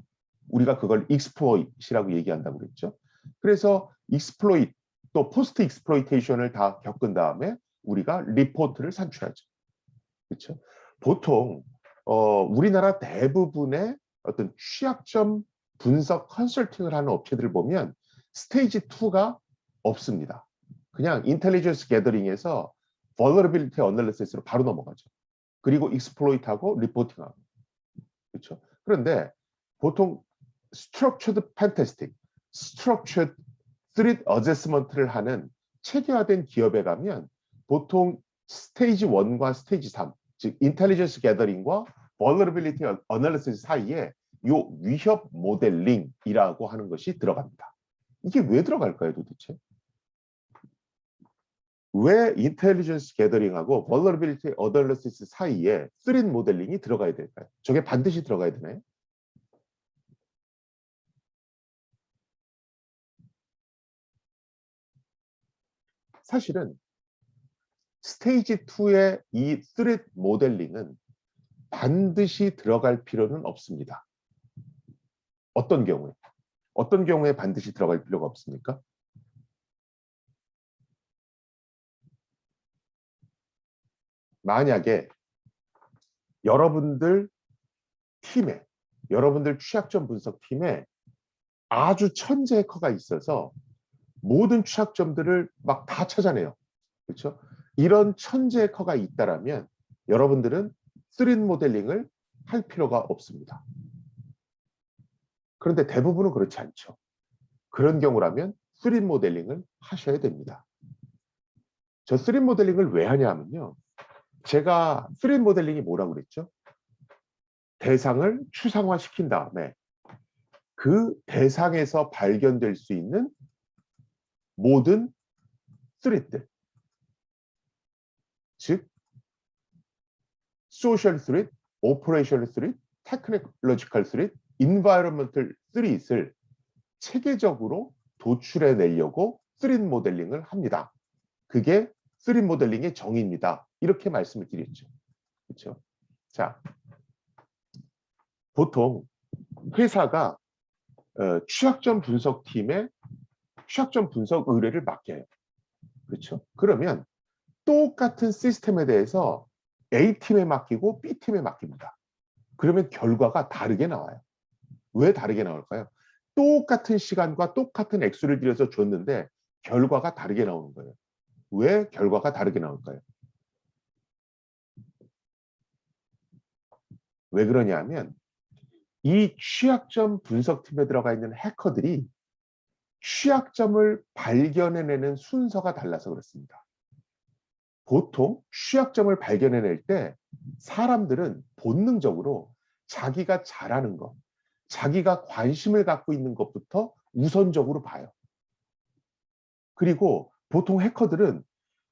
우리가 그걸 exploit이라고 얘기한다고 그랬죠. 그래서 exploit 또 post exploitation을 다 겪은 다음에 우리가 리포트를 산출하죠. 그렇죠? 보통 우리나라 대부분의 어떤 취약점 분석 컨설팅을 하는 업체들을 보면 스테이지 2가 없습니다. 그냥 인텔리전스 게더링에서 vulnerability analysis로 바로 넘어가죠. 그리고 exploit하고 리포팅하고. 그렇죠? 그런데 보통 structured pen testing, structured threat assessment를 하는 체계화된 기업에 가면 보통 스테이지 1과 스테이지 3, 즉 인텔리전스 게더링과 vulnerability analysis 사이에 요 위협 모델링이라고 하는 것이 들어갑니다. 이게 왜 들어갈까요, 도대체? 왜 인텔리전스 게더링하고 vulnerability analysis 사이에 threat 모델링이 들어가야 될까요? 저게 반드시 들어가야 되나요? 사실은 스테이지 2의 이 threat 모델링은 반드시 들어갈 필요는 없습니다. 어떤 경우에? 어떤 경우에 반드시 들어갈 필요가 없습니까? 만약에 여러분들 팀에, 여러분들 취약점 분석팀에 아주 천재 해커가 있어서 모든 취약점들을 막 다 찾아내요. 그렇죠? 이런 천재 해커가 있다라면 여러분들은 스린 모델링을 할 필요가 없습니다. 그런데 대부분은 그렇지 않죠. 그런 경우라면 스린 모델링을 하셔야 됩니다. 저 스린 모델링을 왜 하냐 하면요. 제가 스린 모델링이 뭐라고 그랬죠? 대상을 추상화시킨 다음에 그 대상에서 발견될 수 있는 모든 스릿들, 즉 소셜 스릿, 오퍼레이셔널 스릿, 테크놀로지컬 스릿, 인바이러먼털 스릿을 체계적으로 도출해 내려고 스릿 모델링을 합니다. 그게 스릿 모델링의 정의입니다. 이렇게 말씀을 드렸죠. 그렇죠? 자, 보통 회사가 취약점 분석팀에 취약점 분석 의뢰를 맡겨요. 그렇죠? 그러면 똑같은 시스템에 대해서 A팀에 맡기고 B팀에 맡깁니다. 그러면 결과가 다르게 나와요. 왜 다르게 나올까요? 똑같은 시간과 똑같은 액수를 들여서 줬는데 결과가 다르게 나오는 거예요. 왜 결과가 다르게 나올까요? 왜 그러냐면 이 취약점 분석팀에 들어가 있는 해커들이 취약점을 발견해내는 순서가 달라서 그렇습니다. 보통 취약점을 발견해낼 때 사람들은 본능적으로 자기가 잘하는 것, 자기가 관심을 갖고 있는 것부터 우선적으로 봐요. 그리고 보통 해커들은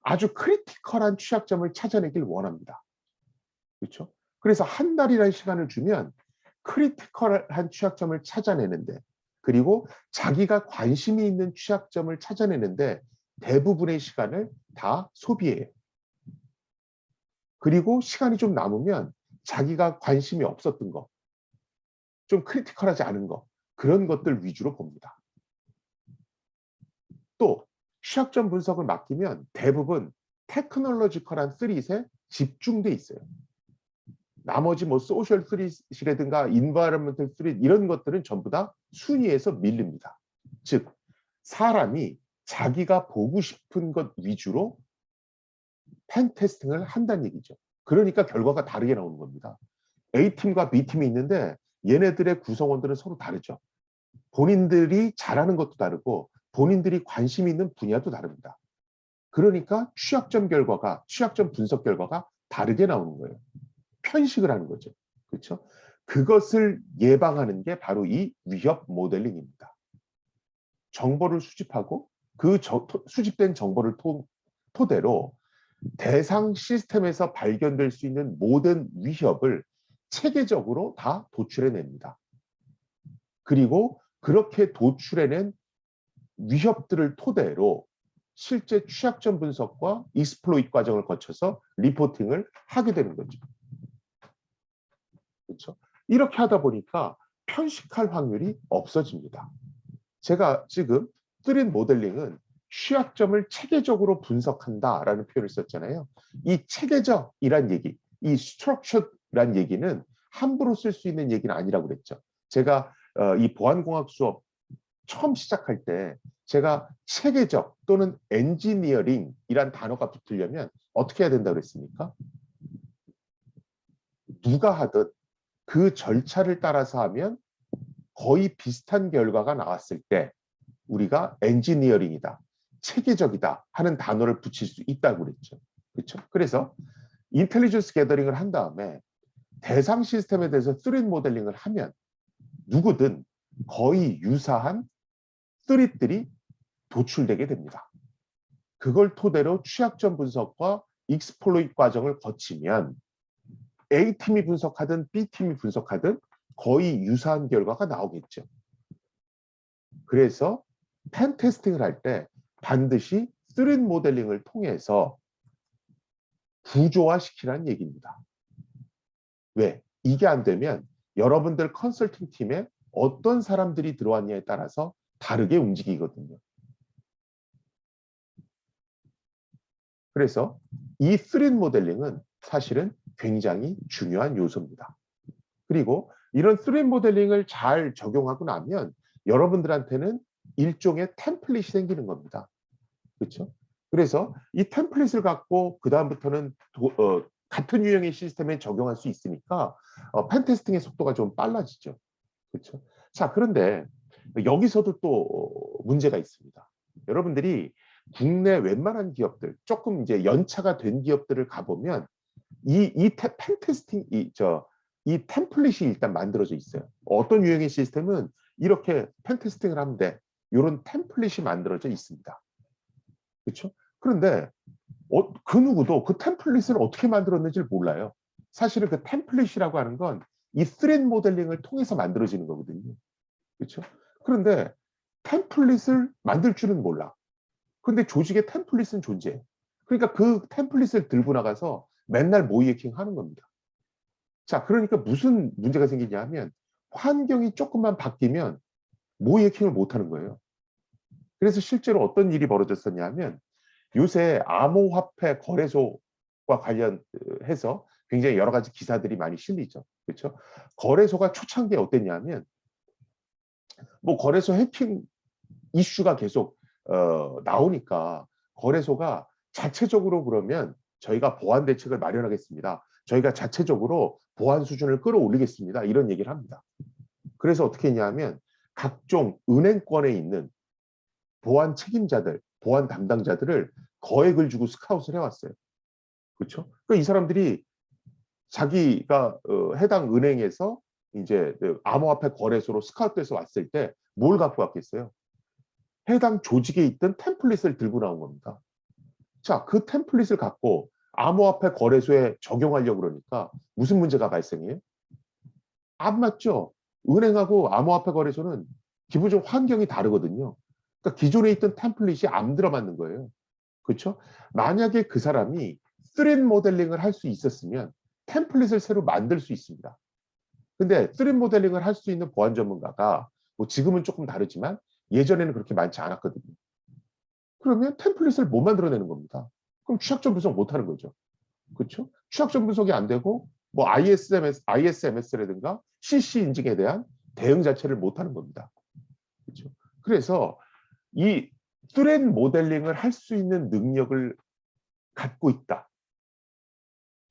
아주 크리티컬한 취약점을 찾아내길 원합니다. 그렇죠? 그래서 한 달이라는 시간을 주면 크리티컬한 취약점을 찾아내는데, 그리고 자기가 관심이 있는 취약점을 찾아내는데 대부분의 시간을 다 소비해요. 그리고 시간이 좀 남으면 자기가 관심이 없었던 거, 좀 크리티컬하지 않은 거, 그런 것들 위주로 봅니다. 또 취약점 분석을 맡기면 대부분 테크놀로지컬한 스릿에 집중돼 있어요. 나머지 뭐 소셜 스릿이라든가 인바이러먼털 스릿 이런 것들은 전부 다 순위에서 밀립니다. 즉 사람이 자기가 보고 싶은 것 위주로 펜 테스팅을 한다는 얘기죠. 그러니까 결과가 다르게 나오는 겁니다. A팀과 B팀이 있는데 얘네들의 구성원들은 서로 다르죠. 본인들이 잘하는 것도 다르고 본인들이 관심 있는 분야도 다릅니다. 그러니까 취약점 분석 결과가 다르게 나오는 거예요. 편식을 하는 거죠. 그렇죠? 그것을 예방하는 게 바로 이 위협 모델링입니다. 정보를 수집하고 그 수집된 정보를 토대로 대상 시스템에서 발견될 수 있는 모든 위협을 체계적으로 다 도출해냅니다. 그리고 그렇게 도출해낸 위협들을 토대로 실제 취약점 분석과 익스플로이트 과정을 거쳐서 리포팅을 하게 되는 거죠. 그렇죠? 이렇게 하다 보니까 편식할 확률이 없어집니다. 제가 지금 스릿 모델링은 취약점을 체계적으로 분석한다라는 표현을 썼잖아요. 이 체계적이란 얘기, 이 structured란 얘기는 함부로 쓸 수 있는 얘기는 아니라고 그랬죠. 제가 이 보안공학 수업 처음 시작할 때 제가 체계적 또는 엔지니어링이란 단어가 붙으려면 어떻게 해야 된다고 그랬습니까? 누가 하든 그 절차를 따라서 하면 거의 비슷한 결과가 나왔을 때 우리가 엔지니어링이다, 체계적이다 하는 단어를 붙일 수 있다고 그랬죠. 그렇죠? 그래서 인텔리전스 게더링을 한 다음에 대상 시스템에 대해서 스릿 모델링을 하면 누구든 거의 유사한 스릿들이 도출되게 됩니다. 그걸 토대로 취약점 분석과 익스플로이트 과정을 거치면 A팀이 분석하든 B팀이 분석하든 거의 유사한 결과가 나오겠죠. 그래서 펜 테스팅을 할 때 반드시 3D 모델링을 통해서 구조화시키라는 얘기입니다. 왜? 이게 안 되면 여러분들 컨설팅 팀에 어떤 사람들이 들어왔냐에 따라서 다르게 움직이거든요. 그래서 이 3D 모델링은 사실은 굉장히 중요한 요소입니다. 그리고 이런 3D 모델링을 잘 적용하고 나면 여러분들한테는 일종의 템플릿이 생기는 겁니다. 그렇죠? 그래서 이 템플릿을 갖고 그 다음부터는 같은 유형의 시스템에 적용할 수 있으니까 펜테스팅의 속도가 좀 빨라지죠. 그렇죠? 자, 그런데 여기서도 또 문제가 있습니다. 여러분들이 국내 웬만한 기업들, 조금 이제 연차가 된 기업들을 가보면 이 펜테스팅, 이 템플릿이 일단 만들어져 있어요. 어떤 유형의 시스템은 이렇게 펜테스팅을 하면 돼. 이런 템플릿이 만들어져 있습니다. 그렇죠? 그런데 그 누구도 그 템플릿을 어떻게 만들었는지 몰라요. 사실은 그 템플릿이라고 하는 건 이 3D 모델링을 통해서 만들어지는 거거든요. 그렇죠? 그런데 템플릿을 만들 줄은 몰라. 근데 조직에 템플릿은 존재해. 그러니까 그 템플릿을 들고 나가서 맨날 모이에킹 하는 겁니다. 자, 그러니까 무슨 문제가 생기냐 하면 환경이 조금만 바뀌면 모이에킹을 못 하는 거예요. 그래서 실제로 어떤 일이 벌어졌었냐 하면 요새 암호화폐 거래소와 관련해서 굉장히 여러 가지 기사들이 많이 실리죠. 그렇죠? 거래소가 초창기에 어땠냐면 뭐 거래소 해킹 이슈가 계속 나오니까 거래소가 자체적으로 그러면 저희가 보안 대책을 마련하겠습니다. 저희가 자체적으로 보안 수준을 끌어올리겠습니다. 이런 얘기를 합니다. 그래서 어떻게 했냐면 각종 은행권에 있는 보안 책임자들, 보안 담당자들을 거액을 주고 스카웃을 해왔어요. 그렇죠? 그러니까 이 사람들이 자기가 해당 은행에서 이제 암호화폐 거래소로 스카웃돼서 왔을 때 뭘 갖고 왔겠어요? 해당 조직에 있던 템플릿을 들고 나온 겁니다. 자, 그 템플릿을 갖고 암호화폐 거래소에 적용하려고 그러니까 무슨 문제가 발생해요? 안 맞죠? 은행하고 암호화폐 거래소는 기본적으로 환경이 다르거든요. 그러니까 기존에 있던 템플릿이 안 들어맞는 거예요. 그렇죠? 만약에 그 사람이 3D 모델링을 할 수 있었으면 템플릿을 새로 만들 수 있습니다. 근데 3D 모델링을 할 수 있는 보안 전문가가 뭐 지금은 조금 다르지만 예전에는 그렇게 많지 않았거든요. 그러면 템플릿을 못 만들어내는 겁니다. 그럼 취약점 분석 못 하는 거죠. 그렇죠? 취약점 분석이 안 되고 뭐 ISMS라든가 CC 인증에 대한 대응 자체를 못 하는 겁니다. 그렇죠? 그래서 이 3D 모델링을 할 수 있는 능력을 갖고 있다.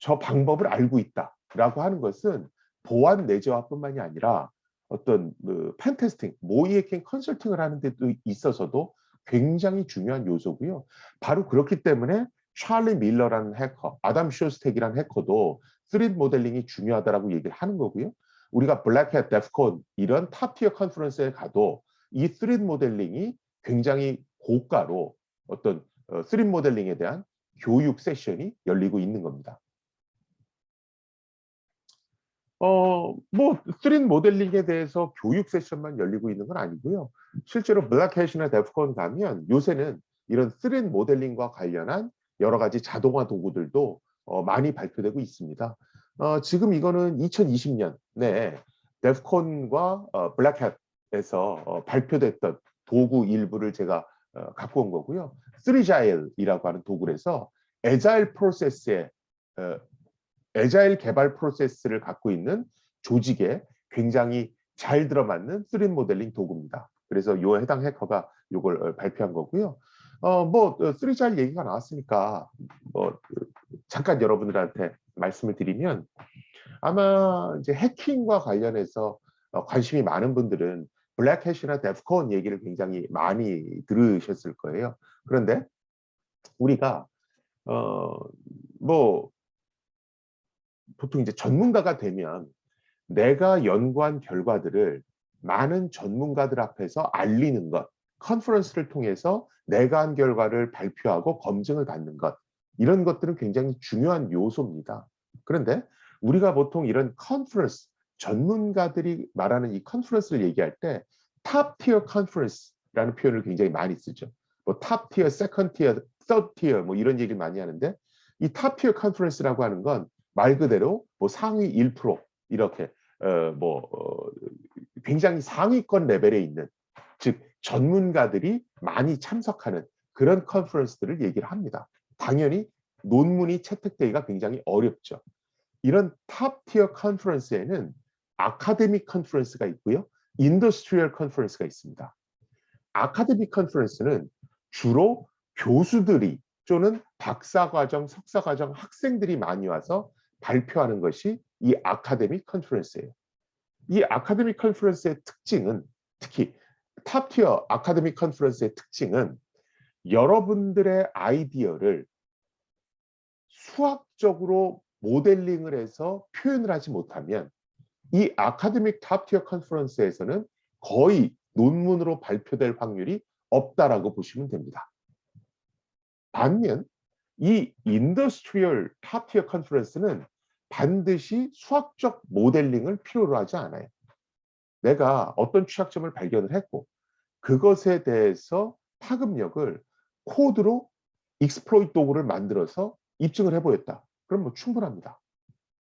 저 방법을 알고 있다라고 하는 것은 보안 내재화뿐만이 아니라 어떤 펜테스팅, 모의해킹 컨설팅을 하는 데도 있어서도 굉장히 중요한 요소고요. 바로 그렇기 때문에 찰리 밀러라는 해커, 아담 쇼스텍이라는 해커도 3D 모델링이 중요하다라고 얘기를 하는 거고요. 우리가 블랙햇, 데프콘 이런 탑티어 컨퍼런스에 가도 이 3D 모델링이 굉장히 고가로 어떤 3D 모델링에 대한 교육 세션이 열리고 있는 겁니다. 뭐 3D 모델링에 대해서 교육 세션만 열리고 있는 건 아니고요. 실제로 블랙햇이나 데프콘 가면 요새는 이런 3D 모델링과 관련한 여러 가지 자동화 도구들도 많이 발표되고 있습니다. 지금 이거는 2020년에 데프콘과 블랙햇에서 발표됐던 도구 일부를 제가 갖고 온 거고요. 3Gile이라고 하는 도구에서 애자일 프로세스에 애자일 개발 프로세스를 갖고 있는 조직에 굉장히 잘 들어맞는 3D 모델링 도구입니다. 그래서 요 해당 해커가 요걸 발표한 거고요. 뭐 3Gile일 얘기가 나왔으니까 잠깐 여러분들한테 말씀을 드리면 아마 이제 해킹과 관련해서 관심이 많은 분들은 블랙햇이나 데프콘 얘기를 굉장히 많이 들으셨을 거예요. 그런데 우리가 뭐 보통 이제 전문가가 되면 내가 연구한 결과들을 많은 전문가들 앞에서 알리는 것, 컨퍼런스를 통해서 내가 한 결과를 발표하고 검증을 받는 것, 이런 것들은 굉장히 중요한 요소입니다. 그런데 우리가 보통 이런 컨퍼런스, 전문가들이 말하는 이 컨퍼런스를 얘기할 때 탑티어 컨퍼런스라는 표현을 굉장히 많이 쓰죠. 뭐 탑티어, 세컨티어, 서드티어 뭐 이런 얘기를 많이 하는데, 이 탑티어 컨퍼런스라고 하는 건 말 그대로 뭐 상위 1% 이렇게 굉장히 상위권 레벨에 있는, 즉 전문가들이 많이 참석하는 그런 컨퍼런스들을 얘기를 합니다. 당연히 논문이 채택되기가 굉장히 어렵죠. 이런 탑티어 컨퍼런스에는 아카데믹 컨퍼런스가 있고요, 인더스트리얼 컨퍼런스가 있습니다. 아카데믹 컨퍼런스는 주로 교수들이 또는 박사과정, 석사과정 학생들이 많이 와서 발표하는 것이 이 아카데믹 컨퍼런스예요. 이 아카데믹 컨퍼런스의 특징은, 특히 탑티어 아카데믹 컨퍼런스의 특징은 여러분들의 아이디어를 수학적으로 모델링을 해서 표현을 하지 못하면 이 아카데믹 탑티어 컨퍼런스에서는 거의 논문으로 발표될 확률이 없다라고 보시면 됩니다. 반면 이 인더스트리얼 탑티어 컨퍼런스는 반드시 수학적 모델링을 필요로 하지 않아요. 내가 어떤 취약점을 발견을 했고 그것에 대해서 파급력을 코드로 익스플로이트 도구를 만들어서 입증을 해보였다. 그럼 뭐 충분합니다.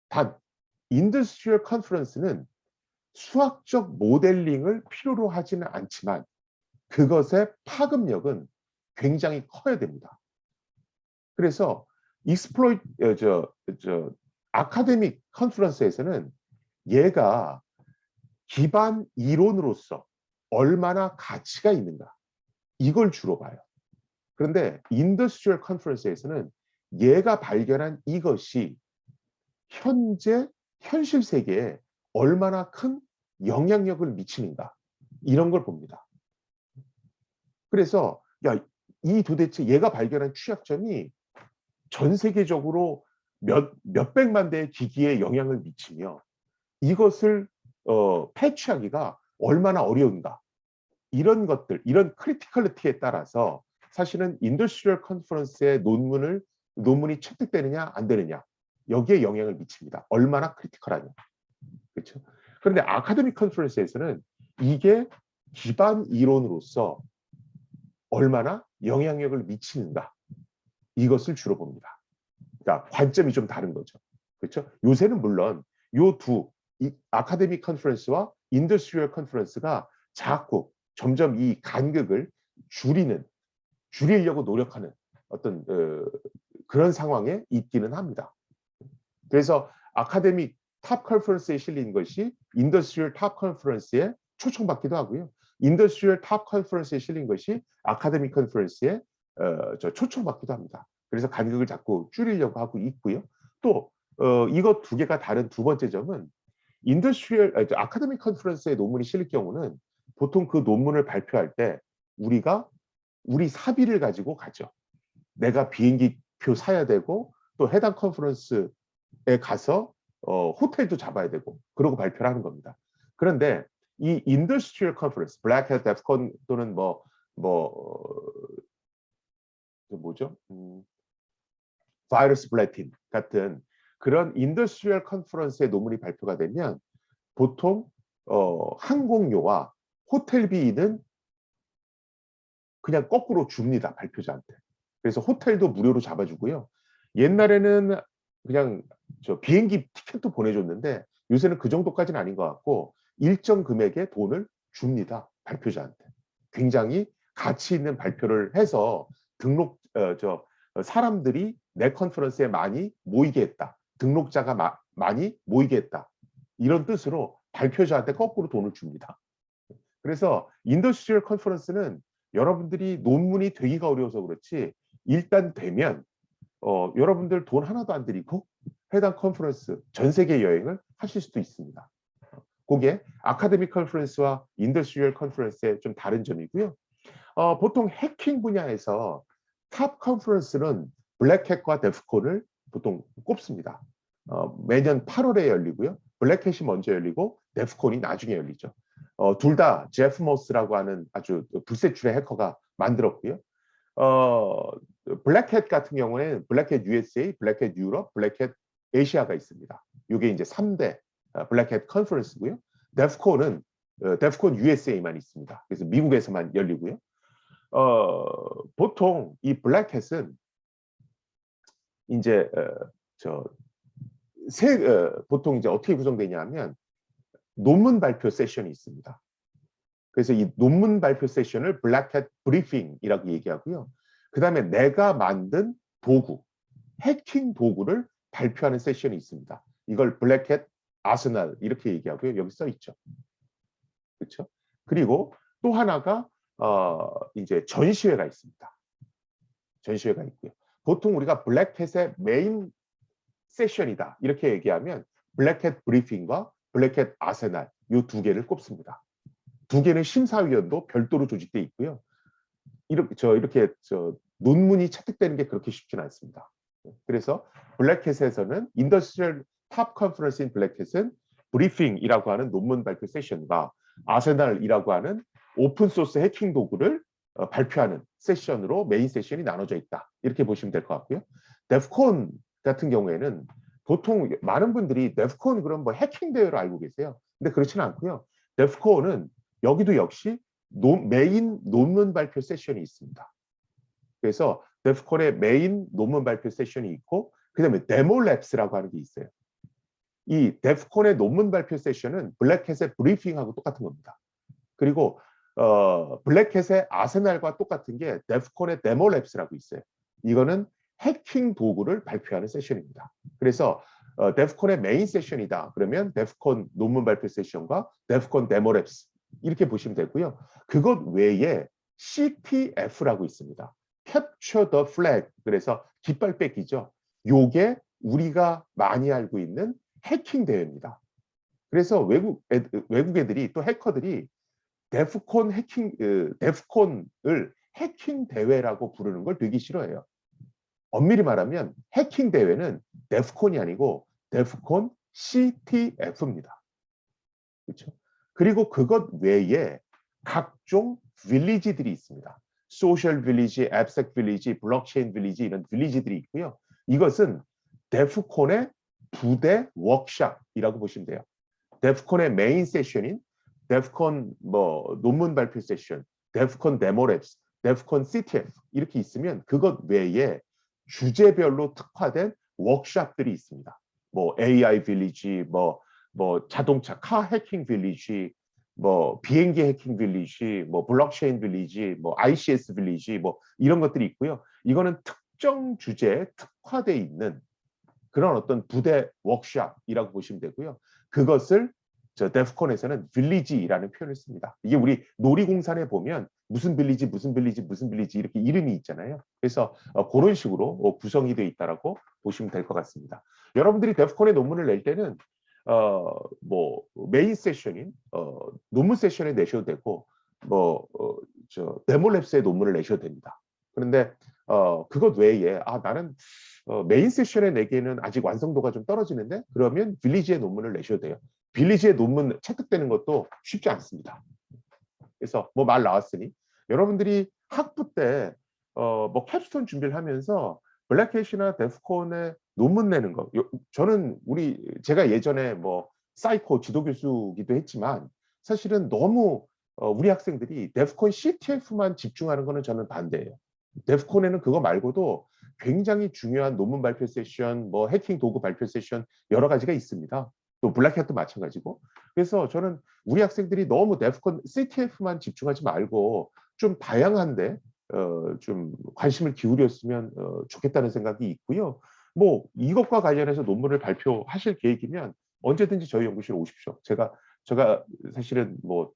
단 인더스트리얼 컨퍼런스는 수학적 모델링을 필요로 하지는 않지만 그것의 파급력은 굉장히 커야 됩니다. 그래서 아카데믹 컨퍼런스에서는 얘가 기반 이론으로서 얼마나 가치가 있는가, 이걸 주로 봐요. 그런데 인더스트리얼 컨퍼런스에서는 얘가 발견한 이것이 현재 현실 세계에 얼마나 큰 영향력을 미치는가, 이런 걸 봅니다. 그래서 도대체 얘가 발견한 취약점이 전 세계적으로 몇백만 대의 기기에 영향을 미치며 이것을 패치하기가 얼마나 어려운가, 이런 것들, 이런 크리티컬리티에 따라서 사실은 인더스트리얼 컨퍼런스의 논문이 채택되느냐 안 되느냐, 여기에 영향을 미칩니다. 얼마나 크리티컬하냐. 그렇죠? 그런데 아카데믹 컨퍼런스에서는 이게 기반 이론으로서 얼마나 영향력을 미치는가, 이것을 주로 봅니다. 그러니까 관점이 좀 다른 거죠. 그렇죠? 요새는 물론 이 아카데믹 컨퍼런스와 인더스트리얼 컨퍼런스가 자꾸 점점 이 간극을 줄이려고 노력하는 어떤 그런 상황에 있기는 합니다. 그래서 아카데믹 탑 컨퍼런스에 실린 것이 인더스트리얼 탑 컨퍼런스에 초청받기도 하고요. 인더스트리얼 탑 컨퍼런스에 실린 것이 아카데믹 컨퍼런스에 초청받기도 합니다. 그래서 간격을 자꾸 줄이려고 하고 있고요. 또 이것 두 개가 다른 두 번째 점은 아카데믹 컨퍼런스에 논문이 실릴 경우는 보통 그 논문을 발표할 때 우리 사비를 가지고 가죠. 내가 비행기표 사야 되고 또 해당 컨퍼런스에 가서 호텔도 잡아야 되고 그러고 발표를 하는 겁니다. 그런데 이 인더스트리얼 컨퍼런스, 블랙 햇 데프콘 또는 바이러스 블래틴 같은 그런 인더스트리얼 컨퍼런스의 논문이 발표가 되면 보통 항공료와 호텔비는 그냥 거꾸로 줍니다, 발표자한테. 그래서 호텔도 무료로 잡아주고요. 옛날에는 그냥 비행기 티켓도 보내줬는데 요새는 그 정도까지는 아닌 것 같고 일정 금액의 돈을 줍니다, 발표자한테. 굉장히 가치 있는 발표를 해서 사람들이 내 컨퍼런스에 많이 모이게 했다, 등록자가 많이 모이게 했다, 이런 뜻으로 발표자한테 거꾸로 돈을 줍니다. 그래서 인더스트리얼 컨퍼런스는 여러분들이 논문이 되기가 어려워서 그렇지 일단 되면 여러분들 돈 하나도 안 들이고 해당 컨퍼런스 전 세계 여행을 하실 수도 있습니다. 그게 아카데믹 컨퍼런스와 인더스트리얼 컨퍼런스의 좀 다른 점이고요. 보통 해킹 분야에서 탑 컨퍼런스는 블랙햇과 데프콘을 보통 꼽습니다. 매년 8월에 열리고요. 블랙햇이 먼저 열리고 데프콘이 나중에 열리죠. 둘 다 제프 모스라고 하는 아주 불세출의 해커가 만들었고요. 블랙햇 같은 경우에는 블랙햇 USA, 블랙햇 유럽, 블랙햇 아시아가 있습니다. 이게 이제 3대 블랙햇 컨퍼런스고요. 데프콘은 데프콘 USA만 있습니다. 그래서 미국에서만 열리고요. 보통 이 블랙햇은 이제 보통 이제 어떻게 구성되냐면 논문 발표 세션이 있습니다. 그래서 이 논문 발표 세션을 블랙햇 브리핑이라고 얘기하고요. 그 다음에 내가 만든 도구, 해킹 도구를 발표하는 세션이 있습니다. 이걸 블랙햇 아스날 이렇게 얘기하고요. 여기 써 있죠. 그렇죠? 그리고 또 하나가 이제 전시회가 있습니다. 전시회가 있고요. 보통 우리가 블랙햇의 메인 세션이다 이렇게 얘기하면 블랙햇 브리핑과 블랙햇 아스날 이 두 개를 꼽습니다. 두 개는 심사위원도 별도로 조직되어 있고요. 이렇게 논문이 채택되는 게 그렇게 쉽지는 않습니다. 그래서 블랙햇에서는 인더스트리얼 탑 컨퍼런스인 블랙햇은 브리핑이라고 하는 논문 발표 세션과 아세날이라고 하는 오픈소스 해킹 도구를 발표하는 세션으로 메인 세션이 나눠져 있다. 이렇게 보시면 될 것 같고요. 데프콘 같은 경우에는 보통 많은 분들이 데프콘 그럼 뭐 해킹 대회로 알고 계세요. 근데 그렇지는 않고요. 데프콘은 여기도 역시 메인 논문 발표 세션이 있습니다. 그래서 데프콘의 메인 논문 발표 세션이 있고 그다음에 데모랩스라고 하는 게 있어요. 이 데프콘의 논문 발표 세션은 블랙햇의 브리핑하고 똑같은 겁니다. 그리고 블랙햇의 아세날과 똑같은 게 데프콘의 데모랩스라고 있어요. 이거는 해킹 도구를 발표하는 세션입니다. 그래서 데프콘의 메인 세션이다. 그러면 데프콘 논문 발표 세션과 데프콘 데모랩스 이렇게 보시면 되고요. 그것 외에 CTF라고 있습니다. Capture the Flag. 그래서 깃발 뺏기죠. 요게 우리가 많이 알고 있는 해킹 대회입니다. 그래서 외국 애들이 또 해커들이 데프콘 데프콘을 해킹 대회라고 부르는 걸 되게 싫어해요. 엄밀히 말하면 해킹 대회는 데프콘이 아니고 데프콘 CTF입니다. 그렇죠? 그리고 그것 외에 각종 빌리지들이 있습니다. 소셜 빌리지, 앱색 빌리지, 블록체인 빌리지 이런 빌리지들이 있고요. 이것은 데프콘의 부대 워크숍이라고 보시면 돼요. 데프콘의 메인 세션인 데프콘 뭐 논문 발표 세션, 데프콘 데모랩스, 데프콘 CTF 이렇게 있으면 그것 외에 주제별로 특화된 워크숍들이 있습니다. 뭐 AI 빌리지, 뭐 자동차 카 해킹 빌리지, 뭐 비행기 해킹 빌리지, 뭐 블록체인 빌리지, 뭐 ICS 빌리지, 뭐 이런 것들이 있고요. 이거는 특정 주제에 특화되어 있는 그런 어떤 부대 워크숍이라고 보시면 되고요. 그것을 데프콘에서는 빌리지라는 표현을 씁니다. 이게 우리 놀이공산에 보면 무슨 빌리지, 무슨 빌리지, 무슨 빌리지 이렇게 이름이 있잖아요. 그래서 그런 식으로 구성이 되어 있다라고 보시면 될 것 같습니다. 여러분들이 데프콘의 논문을 낼 때는 뭐 메인 세션인 논문 세션에 내셔도 되고 데모랩스의 논문을 내셔도 됩니다. 그런데 그것 외에 나는 메인 세션에 내기에는 아직 완성도가 좀 떨어지는데 그러면 빌리지의 논문을 내셔도 돼요. 빌리지의 논문 채택되는 것도 쉽지 않습니다. 그래서 뭐 말 나왔으니 여러분들이 학부 때 뭐 캡스톤 준비를 하면서 블랙햇이나 데프콘에 논문 내는 거 저는 제가 예전에 뭐 사이코 지도교수기도 했지만 사실은 너무 우리 학생들이 데프콘 CTF만 집중하는 거는 저는 반대예요. 데프콘에는 그거 말고도 굉장히 중요한 논문 발표 세션, 뭐 해킹 도구 발표 세션 여러 가지가 있습니다. 또 블랙햇도 마찬가지고. 그래서 저는 우리 학생들이 너무 데프콘 CTF만 집중하지 말고 좀 다양한데 좀 관심을 기울였으면 좋겠다는 생각이 있고요. 뭐 이것과 관련해서 논문을 발표하실 계획이면 언제든지 저희 연구실 오십시오. 제가 사실은 뭐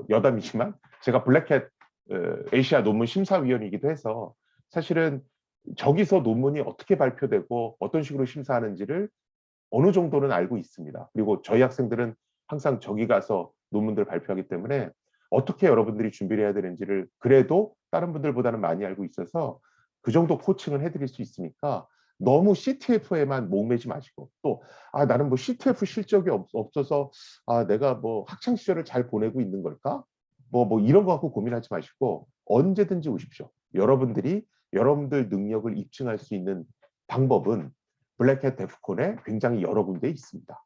여담이지만 제가 블랙햇 아시아 논문 심사위원이기도 해서 사실은 저기서 논문이 어떻게 발표되고 어떤 식으로 심사하는지를 어느 정도는 알고 있습니다. 그리고 저희 학생들은 항상 저기 가서 논문들 발표하기 때문에 어떻게 여러분들이 준비를 해야 되는지를 그래도 다른 분들보다는 많이 알고 있어서 그 정도 코칭은 해드릴 수 있으니까 너무 CTF에만 목매지 마시고 또 나는 뭐 CTF 실적이 없어서 내가 뭐 학창 시절을 잘 보내고 있는 걸까? 뭐 이런 거 갖고 고민하지 마시고 언제든지 오십시오. 여러분들 능력을 입증할 수 있는 방법은 블랙햇 데프콘에 굉장히 여러 군데 있습니다.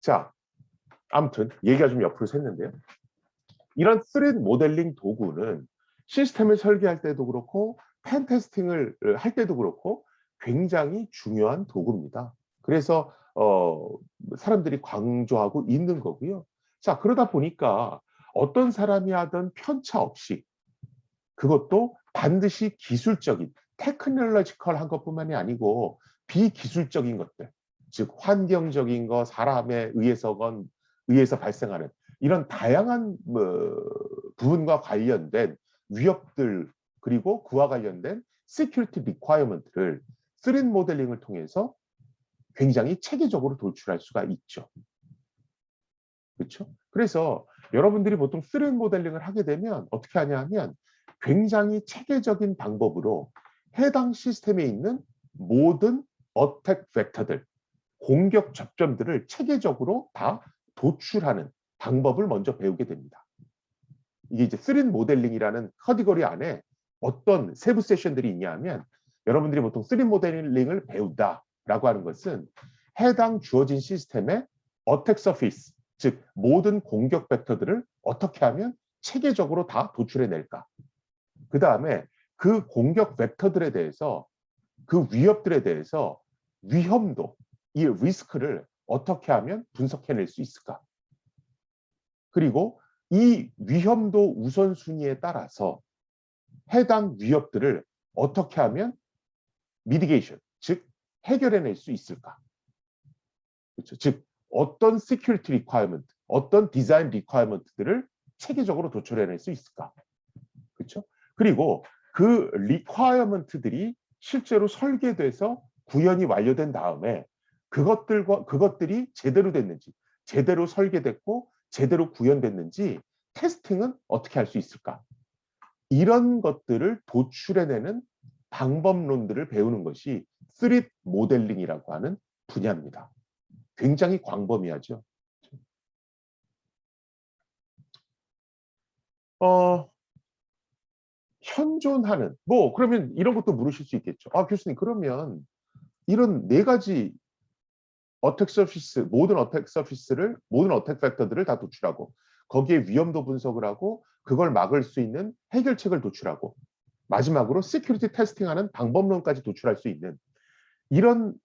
자, 아무튼 얘기가 좀 옆으로 샜는데요. 이런 3D 모델링 도구는 시스템을 설계할 때도 그렇고 펜 테스팅을 할 때도 그렇고 굉장히 중요한 도구입니다. 그래서 사람들이 강조하고 있는 거고요. 자, 그러다 보니까 어떤 사람이 하든 편차 없이 그것도 반드시 기술적인 테크놀로지컬한 것뿐만이 아니고 비기술적인 것들, 즉 환경적인 거, 사람에 의해서 발생하는 이런 다양한 부분과 관련된 위협들 그리고 그와 관련된 시큐리티 리퀘어먼트를 3D 모델링을 통해서 굉장히 체계적으로 도출할 수가 있죠. 그렇죠? 그래서 여러분들이 보통 3D 모델링을 하게 되면 어떻게 하냐 하면 굉장히 체계적인 방법으로 해당 시스템에 있는 모든 어택 벡터들, 공격 접점들을 체계적으로 다 도출하는 방법을 먼저 배우게 됩니다. 이게 이제 3D 모델링이라는 카테고리 안에 어떤 세부 세션들이 있냐면 여러분들이 보통 3D 모델링을 배운다라고 하는 것은 해당 주어진 시스템의 어택 서피스, 즉 모든 공격 벡터들을 어떻게 하면 체계적으로 다 도출해낼까. 그 다음에 그 공격 벡터들에 대해서 그 위협들에 대해서 위험도, 이 리스크를 어떻게 하면 분석해낼 수 있을까. 그리고 이 위험도 우선순위에 따라서 해당 위협들을 어떻게 하면 미디게이션, 즉 해결해낼 수 있을까. 그렇죠? 즉 어떤 시큐리티 리퀘어먼트, 어떤 디자인 리퀘어먼트들을 체계적으로 도출해낼 수 있을까. 그렇죠? 그리고 그 리퀘어먼트들이 실제로 설계돼서 구현이 완료된 다음에 그것들이 제대로 됐는지, 제대로 설계됐고 제대로 구현됐는지 테스팅은 어떻게 할 수 있을까? 이런 것들을 도출해내는 방법론들을 배우는 것이 3D 모델링이라고 하는 분야입니다. 굉장히 광범위하죠. 현존하는 그러면 이런 것도 물으실 수 있겠죠. 교수님 그러면 이런 네 가지 어택 서피스, 모든 어택 팩터들을 다 도출하고 거기에 위험도 분석을 하고 그걸 막을 수 있는 해결책을 도출하고 마지막으로 시큐리티 테스팅하는 방법론까지 도출할 수 있는 이런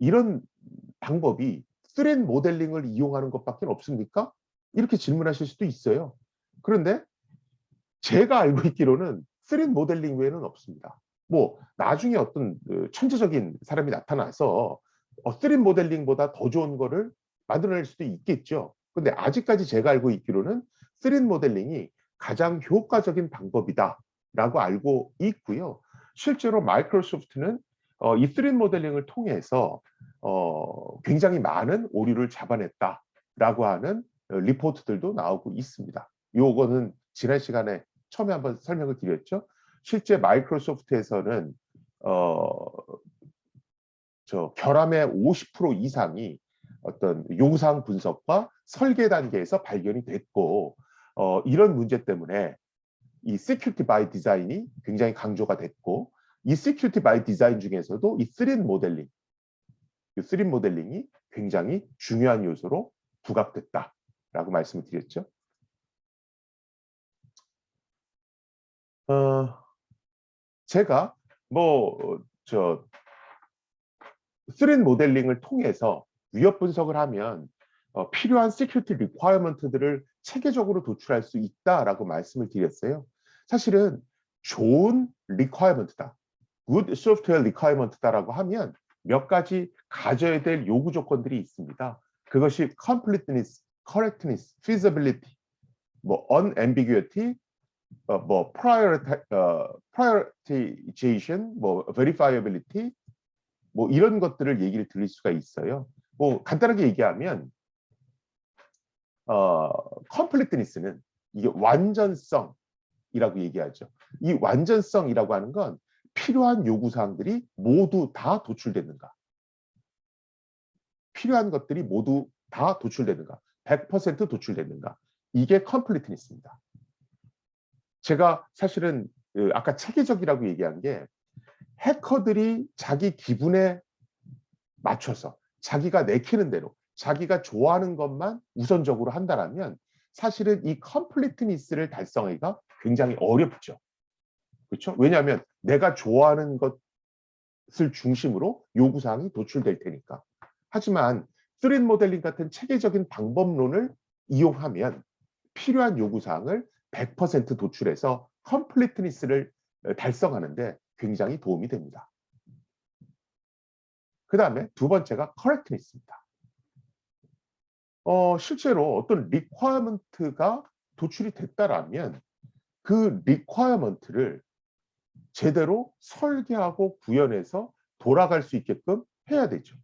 방법이 3D 모델링을 이용하는 것밖에 없습니까? 이렇게 질문하실 수도 있어요. 그런데 제가 알고 있기로는 3D 모델링 외에는 없습니다. 나중에 어떤 천재적인 사람이 나타나서 3D 모델링보다 더 좋은 거를 만들어낼 수도 있겠죠. 근데 아직까지 제가 알고 있기로는 3D 모델링이 가장 효과적인 방법이다라고 알고 있고요. 실제로 마이크로소프트는 이 3D 모델링을 통해서 굉장히 많은 오류를 잡아냈다라고 하는 리포트들도 나오고 있습니다. 요거는 지난 시간에 처음에 한번 설명을 드렸죠. 실제 마이크로소프트에서는 결함의 50% 이상이 어떤 용상 분석과 설계 단계에서 발견이 됐고 이런 문제 때문에 이 Security by Design이 굉장히 강조가 됐고 이 Security by Design 중에서도 이 3D 모델링이 굉장히 중요한 요소로 부각됐다라고 말씀을 드렸죠. 제가 3D 모델링을 통해서 위협 분석을 하면 필요한 시큐리티 리퀘어먼트들을 체계적으로 도출할 수 있다라고 말씀을 드렸어요. 사실은 좋은 리퀘어먼트다, good software requirement다라고 하면 몇 가지 가져야 될 요구 조건들이 있습니다. 그것이 completeness, correctness, feasibility, unambiguity, prioritization, verifiability, 이런 것들을 얘기를 드릴 수가 있어요. 간단하게 얘기하면 completeness는 이게 완전성이라고 얘기하죠. 이 완전성이라고 하는 건 필요한 요구사항들이 모두 다 도출되는가. 필요한 것들이 모두 다 도출되는가. 100% 도출되는가. 이게 컴플리트니스입니다. 제가 사실은 아까 체계적이라고 얘기한 게 해커들이 자기 기분에 맞춰서 자기가 내키는 대로 자기가 좋아하는 것만 우선적으로 한다면 사실은 이 컴플리트니스를 달성하기가 굉장히 어렵죠. 그렇죠? 왜냐하면 내가 좋아하는 것을 중심으로 요구사항이 도출될 테니까. 하지만 스레드 모델링 같은 체계적인 방법론을 이용하면 필요한 요구사항을 100% 도출해서 컴플리트니스를 달성하는데 굉장히 도움이 됩니다. 그 다음에 두 번째가 correctness입니다. 실제로 어떤 requirement가 도출이 됐다라면 그 requirement를 제대로 설계하고 구현해서 돌아갈 수 있게끔 해야 되죠.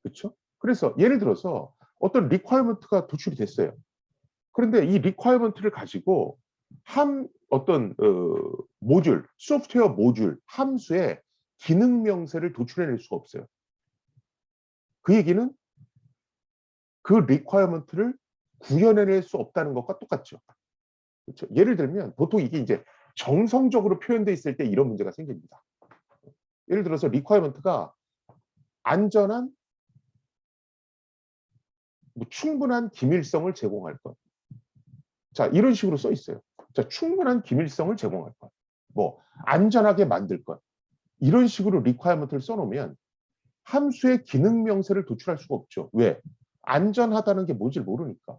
그렇죠? 그래서 예를 들어서 어떤 requirement가 도출이 됐어요. 그런데 이 requirement를 가지고 어떤 모듈, 소프트웨어 모듈, 함수의 기능 명세를 도출해낼 수가 없어요. 그 얘기는 그 requirement를 구현해낼 수 없다는 것과 똑같죠. 그렇죠? 예를 들면 보통 이게 이제 정성적으로 표현되어 있을 때 이런 문제가 생깁니다. 예를 들어서 requirement가 안전한 충분한 기밀성을 제공할 것. 자, 이런 식으로 써 있어요. 자, 충분한 기밀성을 제공할 것. 뭐 안전하게 만들 것. 이런 식으로 requirement를 써놓으면 함수의 기능 명세를 도출할 수가 없죠. 왜? 안전하다는 게 뭔지 모르니까.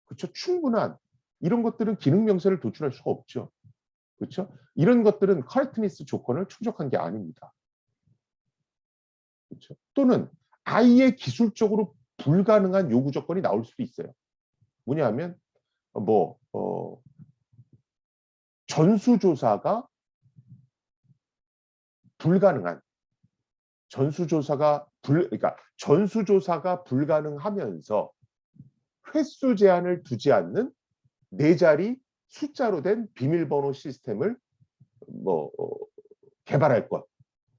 그렇죠? 충분한 이런 것들은 기능 명세를 도출할 수가 없죠. 그렇죠? 이런 것들은 correctness 조건을 충족한 게 아닙니다. 그렇죠? 또는 아예 기술적으로 불가능한 요구 조건이 나올 수도 있어요. 뭐냐면 전수조사가 불가능한 그러니까 전수조사가 불가능하면서 횟수 제한을 두지 않는 4자리 숫자로 된 비밀번호 시스템을 개발할 것.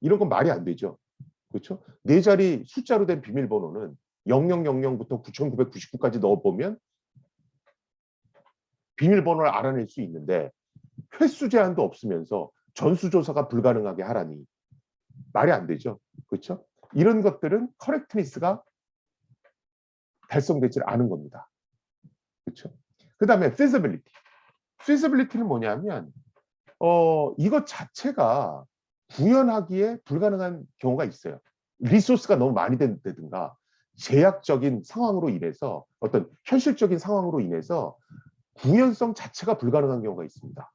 이런 건 말이 안 되죠. 그렇죠? 4자리 숫자로 된 비밀번호는 0000부터 9999까지 넣어보면 비밀번호를 알아낼 수 있는데 횟수 제한도 없으면서 전수조사가 불가능하게 하라니 말이 안 되죠. 그렇죠? 이런 것들은 커렉트니스가 달성되지 않은 겁니다. 그렇죠? 그 다음에 feasibility. feasibility는 뭐냐면 이것 자체가 구현하기에 불가능한 경우가 있어요. 리소스가 너무 많이 된다든가 제약적인 상황으로 인해서 어떤 현실적인 상황으로 인해서 구현성 자체가 불가능한 경우가 있습니다.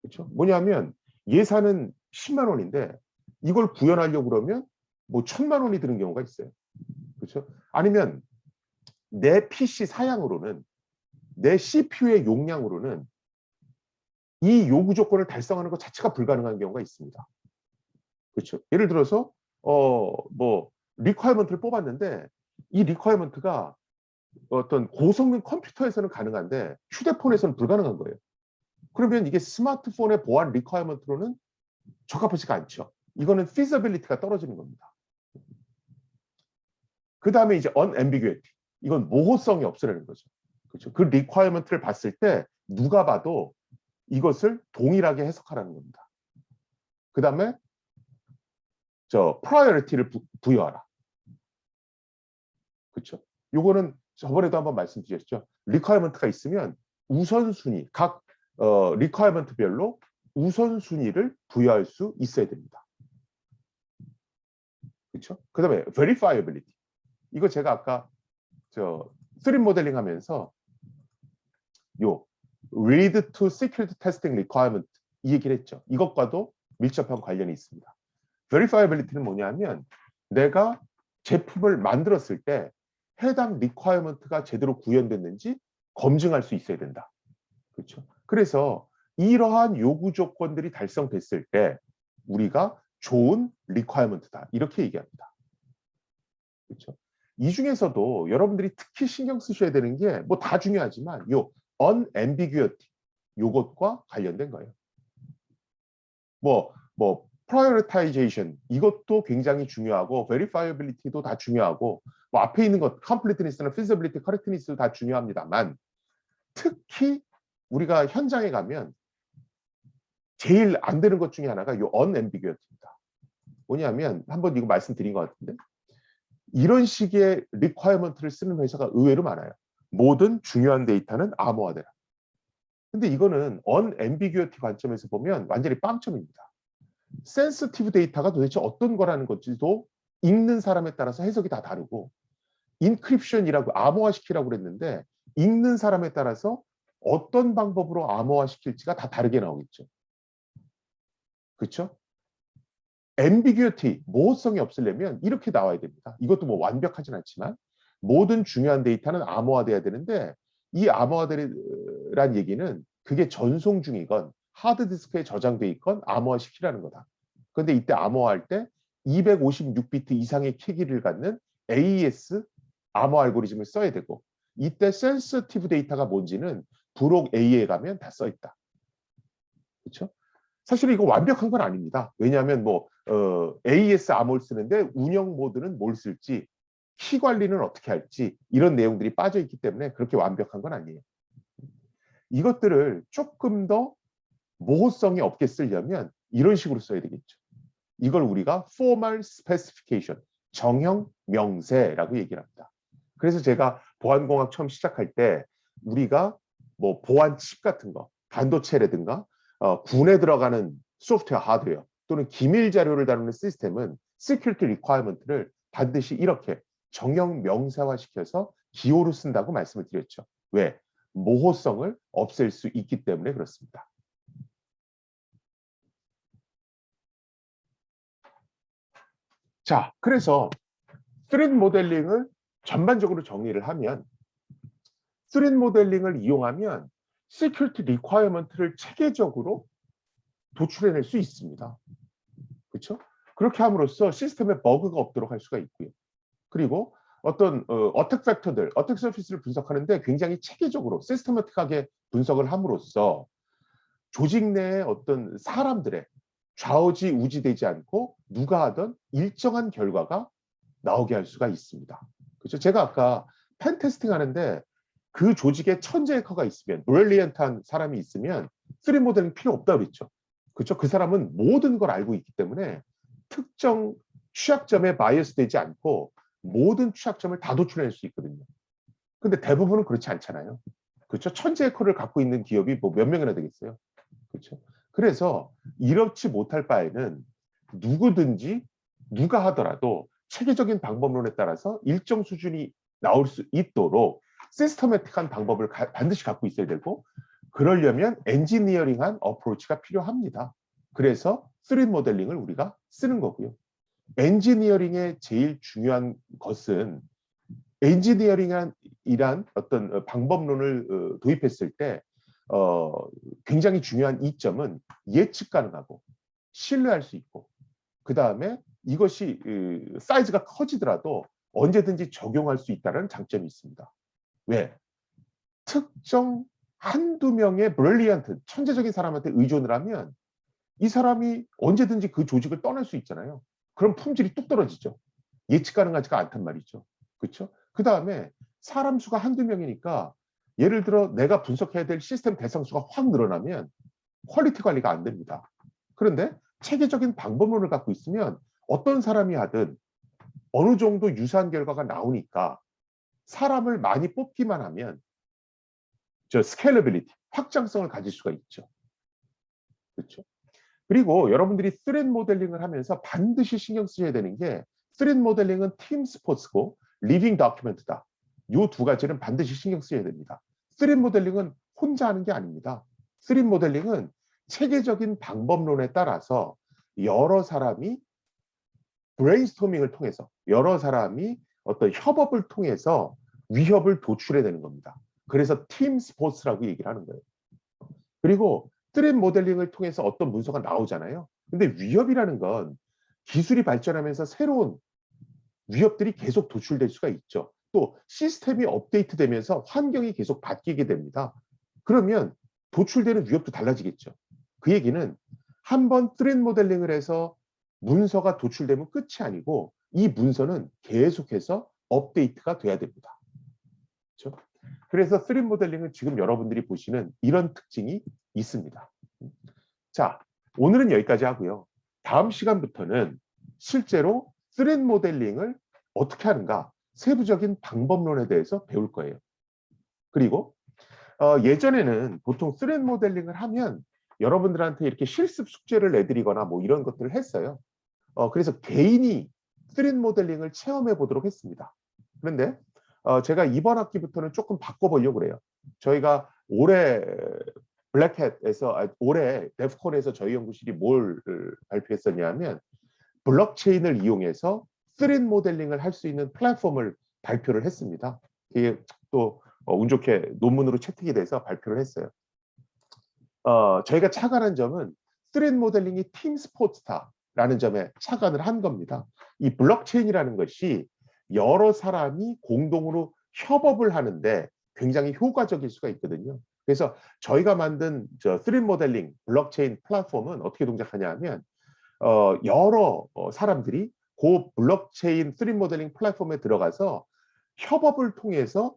그렇죠? 뭐냐면 예산은 10만 원인데 이걸 구현하려고 그러면 뭐 1000만 원이 드는 경우가 있어요. 그렇죠? 아니면 내 PC 사양으로는 내 CPU의 용량으로는 이 요구 조건을 달성하는 것 자체가 불가능한 경우가 있습니다. 그렇죠? 예를 들어서 리퀘어먼트를 뽑았는데 이 리퀘어먼트가 어떤 고성능 컴퓨터에서는 가능한데 휴대폰에서는 불가능한 거예요. 그러면 이게 스마트폰의 보안 리퀘어먼트로는 적합하지가 않죠. 이거는 feasibility가 떨어지는 겁니다. 그 다음에 이제 unambiguity. 이건 모호성이 없으라는 거죠. 그렇죠? 그 리퀘어먼트를 봤을 때 누가 봐도 이것을 동일하게 해석하라는 겁니다. 그 다음에 priority를 부여하라. 그렇죠? 요거는 저번에도 한번 말씀드렸죠. 리퀘어먼트가 있으면 우선순위, 각 리퀘어먼트별로 우선순위를 부여할 수 있어야 됩니다. 그렇죠? 그 다음에 verifiability. 이거 제가 아까 스트림 모델링 하면서 read to security testing requirement 이 얘기를 했죠. 이것과도 밀접한 관련이 있습니다. verifiability는 뭐냐면 내가 제품을 만들었을 때 해당 requirement가 제대로 구현됐는지 검증할 수 있어야 된다. 그렇죠? 그래서 이러한 요구 조건들이 달성됐을 때 우리가 좋은 requirement다. 이렇게 얘기합니다. 그렇죠? 이 중에서도 여러분들이 특히 신경 쓰셔야 되는 게 뭐 다 중요하지만 unambiguity 요것과 관련된 거예요. 뭐 prioritization 이것도 굉장히 중요하고 verifiability도 다 중요하고 뭐 앞에 있는 것 completeness나 feasibility, correctness도 다 중요합니다만 특히 우리가 현장에 가면 제일 안 되는 것 중에 하나가 이 unambiguity입니다. 뭐냐면 한번 이거 말씀드린 것 같은데 이런 식의 requirement를 쓰는 회사가 의외로 많아요. 모든 중요한 데이터는 암호화되라. 근데 이거는 unambiguity 관점에서 보면 완전히 빵점입니다. 센시티브 데이터가 도대체 어떤 거라는 건지도 읽는 사람에 따라서 해석이 다 다르고 인크립션이라고 암호화시키라고 그랬는데 읽는 사람에 따라서 어떤 방법으로 암호화시킬지가 다 다르게 나오겠죠. 그렇죠? ambiguity, 모호성이 없으려면 이렇게 나와야 됩니다. 이것도 뭐 완벽하진 않지만 모든 중요한 데이터는 암호화돼야 되는데 이 암호화되란 얘기는 그게 전송 중이건 하드디스크에 저장돼 있건 암호화시키라는 거다. 그런데 이때 암호화할 때 256비트 이상의 크기를 갖는 AES 암호 알고리즘을 써야 되고 이때 센시티브 데이터가 뭔지는 브록 A에 가면 다 써 있다. 그렇죠? 사실 이거 완벽한 건 아닙니다. 왜냐하면 AES 암호를 쓰는데 운영 모드는 뭘 쓸지 키 관리는 어떻게 할지 이런 내용들이 빠져 있기 때문에 그렇게 완벽한 건 아니에요. 이것들을 조금 더 모호성이 없게 쓰려면 이런 식으로 써야 되겠죠. 이걸 우리가 formal specification, 정형 명세라고 얘기를 합니다. 그래서 제가 보안공학 처음 시작할 때 우리가 뭐 보안 칩 같은 거, 반도체라든가 군에 들어가는 소프트웨어, 하드웨어 또는 기밀 자료를 다루는 시스템은 security requirement를 반드시 이렇게 정형 명사화시켜서 기호로 쓴다고 말씀을 드렸죠. 왜? 모호성을 없앨 수 있기 때문에 그렇습니다. 자, 그래서 스트릿 모델링을 전반적으로 정리를 하면 스트릿 모델링을 이용하면 시큐리티 리ኳ이어먼트를 체계적으로 도출해낼 수 있습니다. 그렇죠? 그렇게 함으로써 시스템에 버그가 없도록 할 수가 있고요. 그리고 어떤 어택 팩터들, 어택 서피스를 분석하는데 굉장히 체계적으로 시스테마틱하게 분석을 함으로써 조직 내의 어떤 사람들의 좌우지 우지되지 않고 누가 하던 일정한 결과가 나오게 할 수가 있습니다. 그렇죠? 제가 아까 펜 테스팅 하는데 그 조직에 천재 해커가 있으면 브릴리언트한 사람이 있으면 3D 모델링 필요 없다 그랬죠. 그렇죠? 그 사람은 모든 걸 알고 있기 때문에 특정 취약점에 바이어스 되지 않고 모든 취약점을 다 도출해낼 수 있거든요. 근데 대부분은 그렇지 않잖아요. 그렇죠? 천재 해커를 갖고 있는 기업이 뭐 몇 명이나 되겠어요. 그렇죠? 그래서 이렇지 못할 바에는 누구든지 누가 하더라도 체계적인 방법론에 따라서 일정 수준이 나올 수 있도록 시스테매틱한 방법을 반드시 갖고 있어야 되고 그러려면 엔지니어링한 어프로치가 필요합니다. 그래서 3D 모델링을 우리가 쓰는 거고요. 엔지니어링의 제일 중요한 것은 엔지니어링이란 어떤 방법론을 도입했을 때 굉장히 중요한 이점은 예측 가능하고 신뢰할 수 있고 그 다음에 이것이 사이즈가 커지더라도 언제든지 적용할 수 있다는 장점이 있습니다. 왜? 특정 한두 명의 브릴리언트, 천재적인 사람한테 의존을 하면 이 사람이 언제든지 그 조직을 떠날 수 있잖아요. 그럼 품질이 뚝 떨어지죠. 예측 가능하지가 않단 말이죠. 그렇죠? 그 다음에 사람 수가 한두 명이니까 예를 들어 내가 분석해야 될 시스템 대상 수가 확 늘어나면 퀄리티 관리가 안 됩니다. 그런데 체계적인 방법론을 갖고 있으면 어떤 사람이 하든 어느 정도 유사한 결과가 나오니까 사람을 많이 뽑기만 하면 스케일러빌리티, 확장성을 가질 수가 있죠. 그렇죠? 그리고 여러분들이 3D 모델링을 하면서 반드시 신경 쓰셔야 되는 게 3D 모델링은 팀 스포츠고 리빙 다큐멘트다. 이 두 가지는 반드시 신경 쓰셔야 됩니다. 3D 모델링은 혼자 하는 게 아닙니다. 3D 모델링은 체계적인 방법론에 따라서 여러 사람이 브레인스토밍을 통해서 여러 사람이 어떤 협업을 통해서 위협을 도출해내는 겁니다. 그래서 팀 스포츠라고 얘기를 하는 거예요. 그리고 3D 모델링을 통해서 어떤 문서가 나오잖아요. 근데 위협이라는 건 기술이 발전하면서 새로운 위협들이 계속 도출될 수가 있죠. 또 시스템이 업데이트되면서 환경이 계속 바뀌게 됩니다. 그러면 도출되는 위협도 달라지겠죠. 그 얘기는 한번 트렌드 모델링을 해서 문서가 도출되면 끝이 아니고 이 문서는 계속해서 업데이트가 돼야 됩니다. 그렇죠? 그래서 트렌드 모델링은 지금 여러분들이 보시는 이런 특징이 있습니다. 자, 오늘은 여기까지 하고요. 다음 시간부터는 실제로 트렌드 모델링을 어떻게 하는가 세부적인 방법론에 대해서 배울 거예요. 그리고 예전에는 보통 트렌드 모델링을 하면 여러분들한테 이렇게 실습 숙제를 내드리거나 뭐 이런 것들을 했어요. 그래서 개인이 트렌드 모델링을 체험해 보도록 했습니다. 그런데 제가 이번 학기부터는 조금 바꿔보려고 그래요. 저희가 올해 블랙햇에서 올해 데프콘에서 저희 연구실이 뭘 발표했었냐면 블록체인을 이용해서 트렌드 모델링을 할 수 있는 플랫폼을 발표를 했습니다. 이게 또 운 좋게 논문으로 채택이 돼서 발표를 했어요. 저희가 착안한 점은 트렌드 모델링이 팀 스포츠다라는 점에 착안을 한 겁니다. 이 블록체인이라는 것이 여러 사람이 공동으로 협업을 하는데 굉장히 효과적일 수가 있거든요. 그래서 저희가 만든 트렌드 모델링 블록체인 플랫폼은 어떻게 동작하냐면 여러 사람들이 그 블록체인 트렌드 모델링 플랫폼에 들어가서 협업을 통해서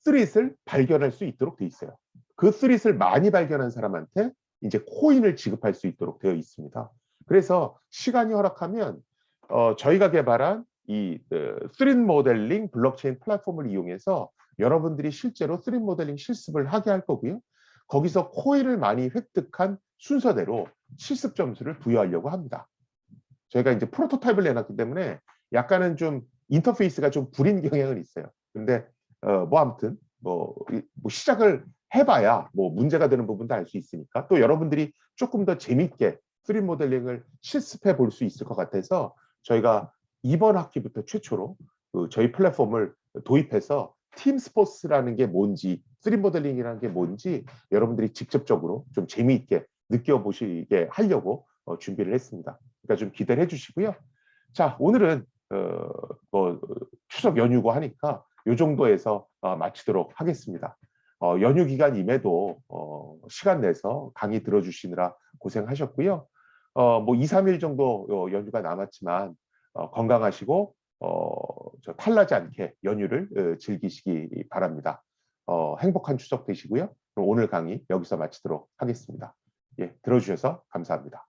스릿을 발견할 수 있도록 돼 있어요. 그 스릿을 많이 발견한 사람한테 이제 코인을 지급할 수 있도록 되어 있습니다. 그래서 시간이 허락하면 저희가 개발한 이 스릿 모델링 블록체인 플랫폼을 이용해서 여러분들이 실제로 스릿 모델링 실습을 하게 할 거고요. 거기서 코인을 많이 획득한 순서대로 실습 점수를 부여하려고 합니다. 저희가 이제 프로토타입을 내놨기 때문에 약간은 좀 인터페이스가 좀 구린 경향은 있어요. 근데 뭐 아무튼 뭐 시작을 해봐야 뭐 문제가 되는 부분도 알 수 있으니까 또 여러분들이 조금 더 재밌게 3D 모델링을 실습해 볼 수 있을 것 같아서 저희가 이번 학기부터 최초로 저희 플랫폼을 도입해서 팀 스포츠라는 게 뭔지 3D 모델링이라는 게 뭔지 여러분들이 직접적으로 좀 재미있게 느껴보시게 하려고 준비를 했습니다. 그러니까 좀 기대를 해주시고요. 자, 오늘은 뭐 추석 연휴고 하니까 이 정도에서 마치도록 하겠습니다. 연휴 기간임에도 시간 내서 강의 들어주시느라 고생하셨고요. 뭐 2, 3일 정도 연휴가 남았지만 건강하시고 탈나지 않게 연휴를 즐기시기 바랍니다. 행복한 추석 되시고요. 그럼 오늘 강의 여기서 마치도록 하겠습니다. 예, 들어주셔서 감사합니다.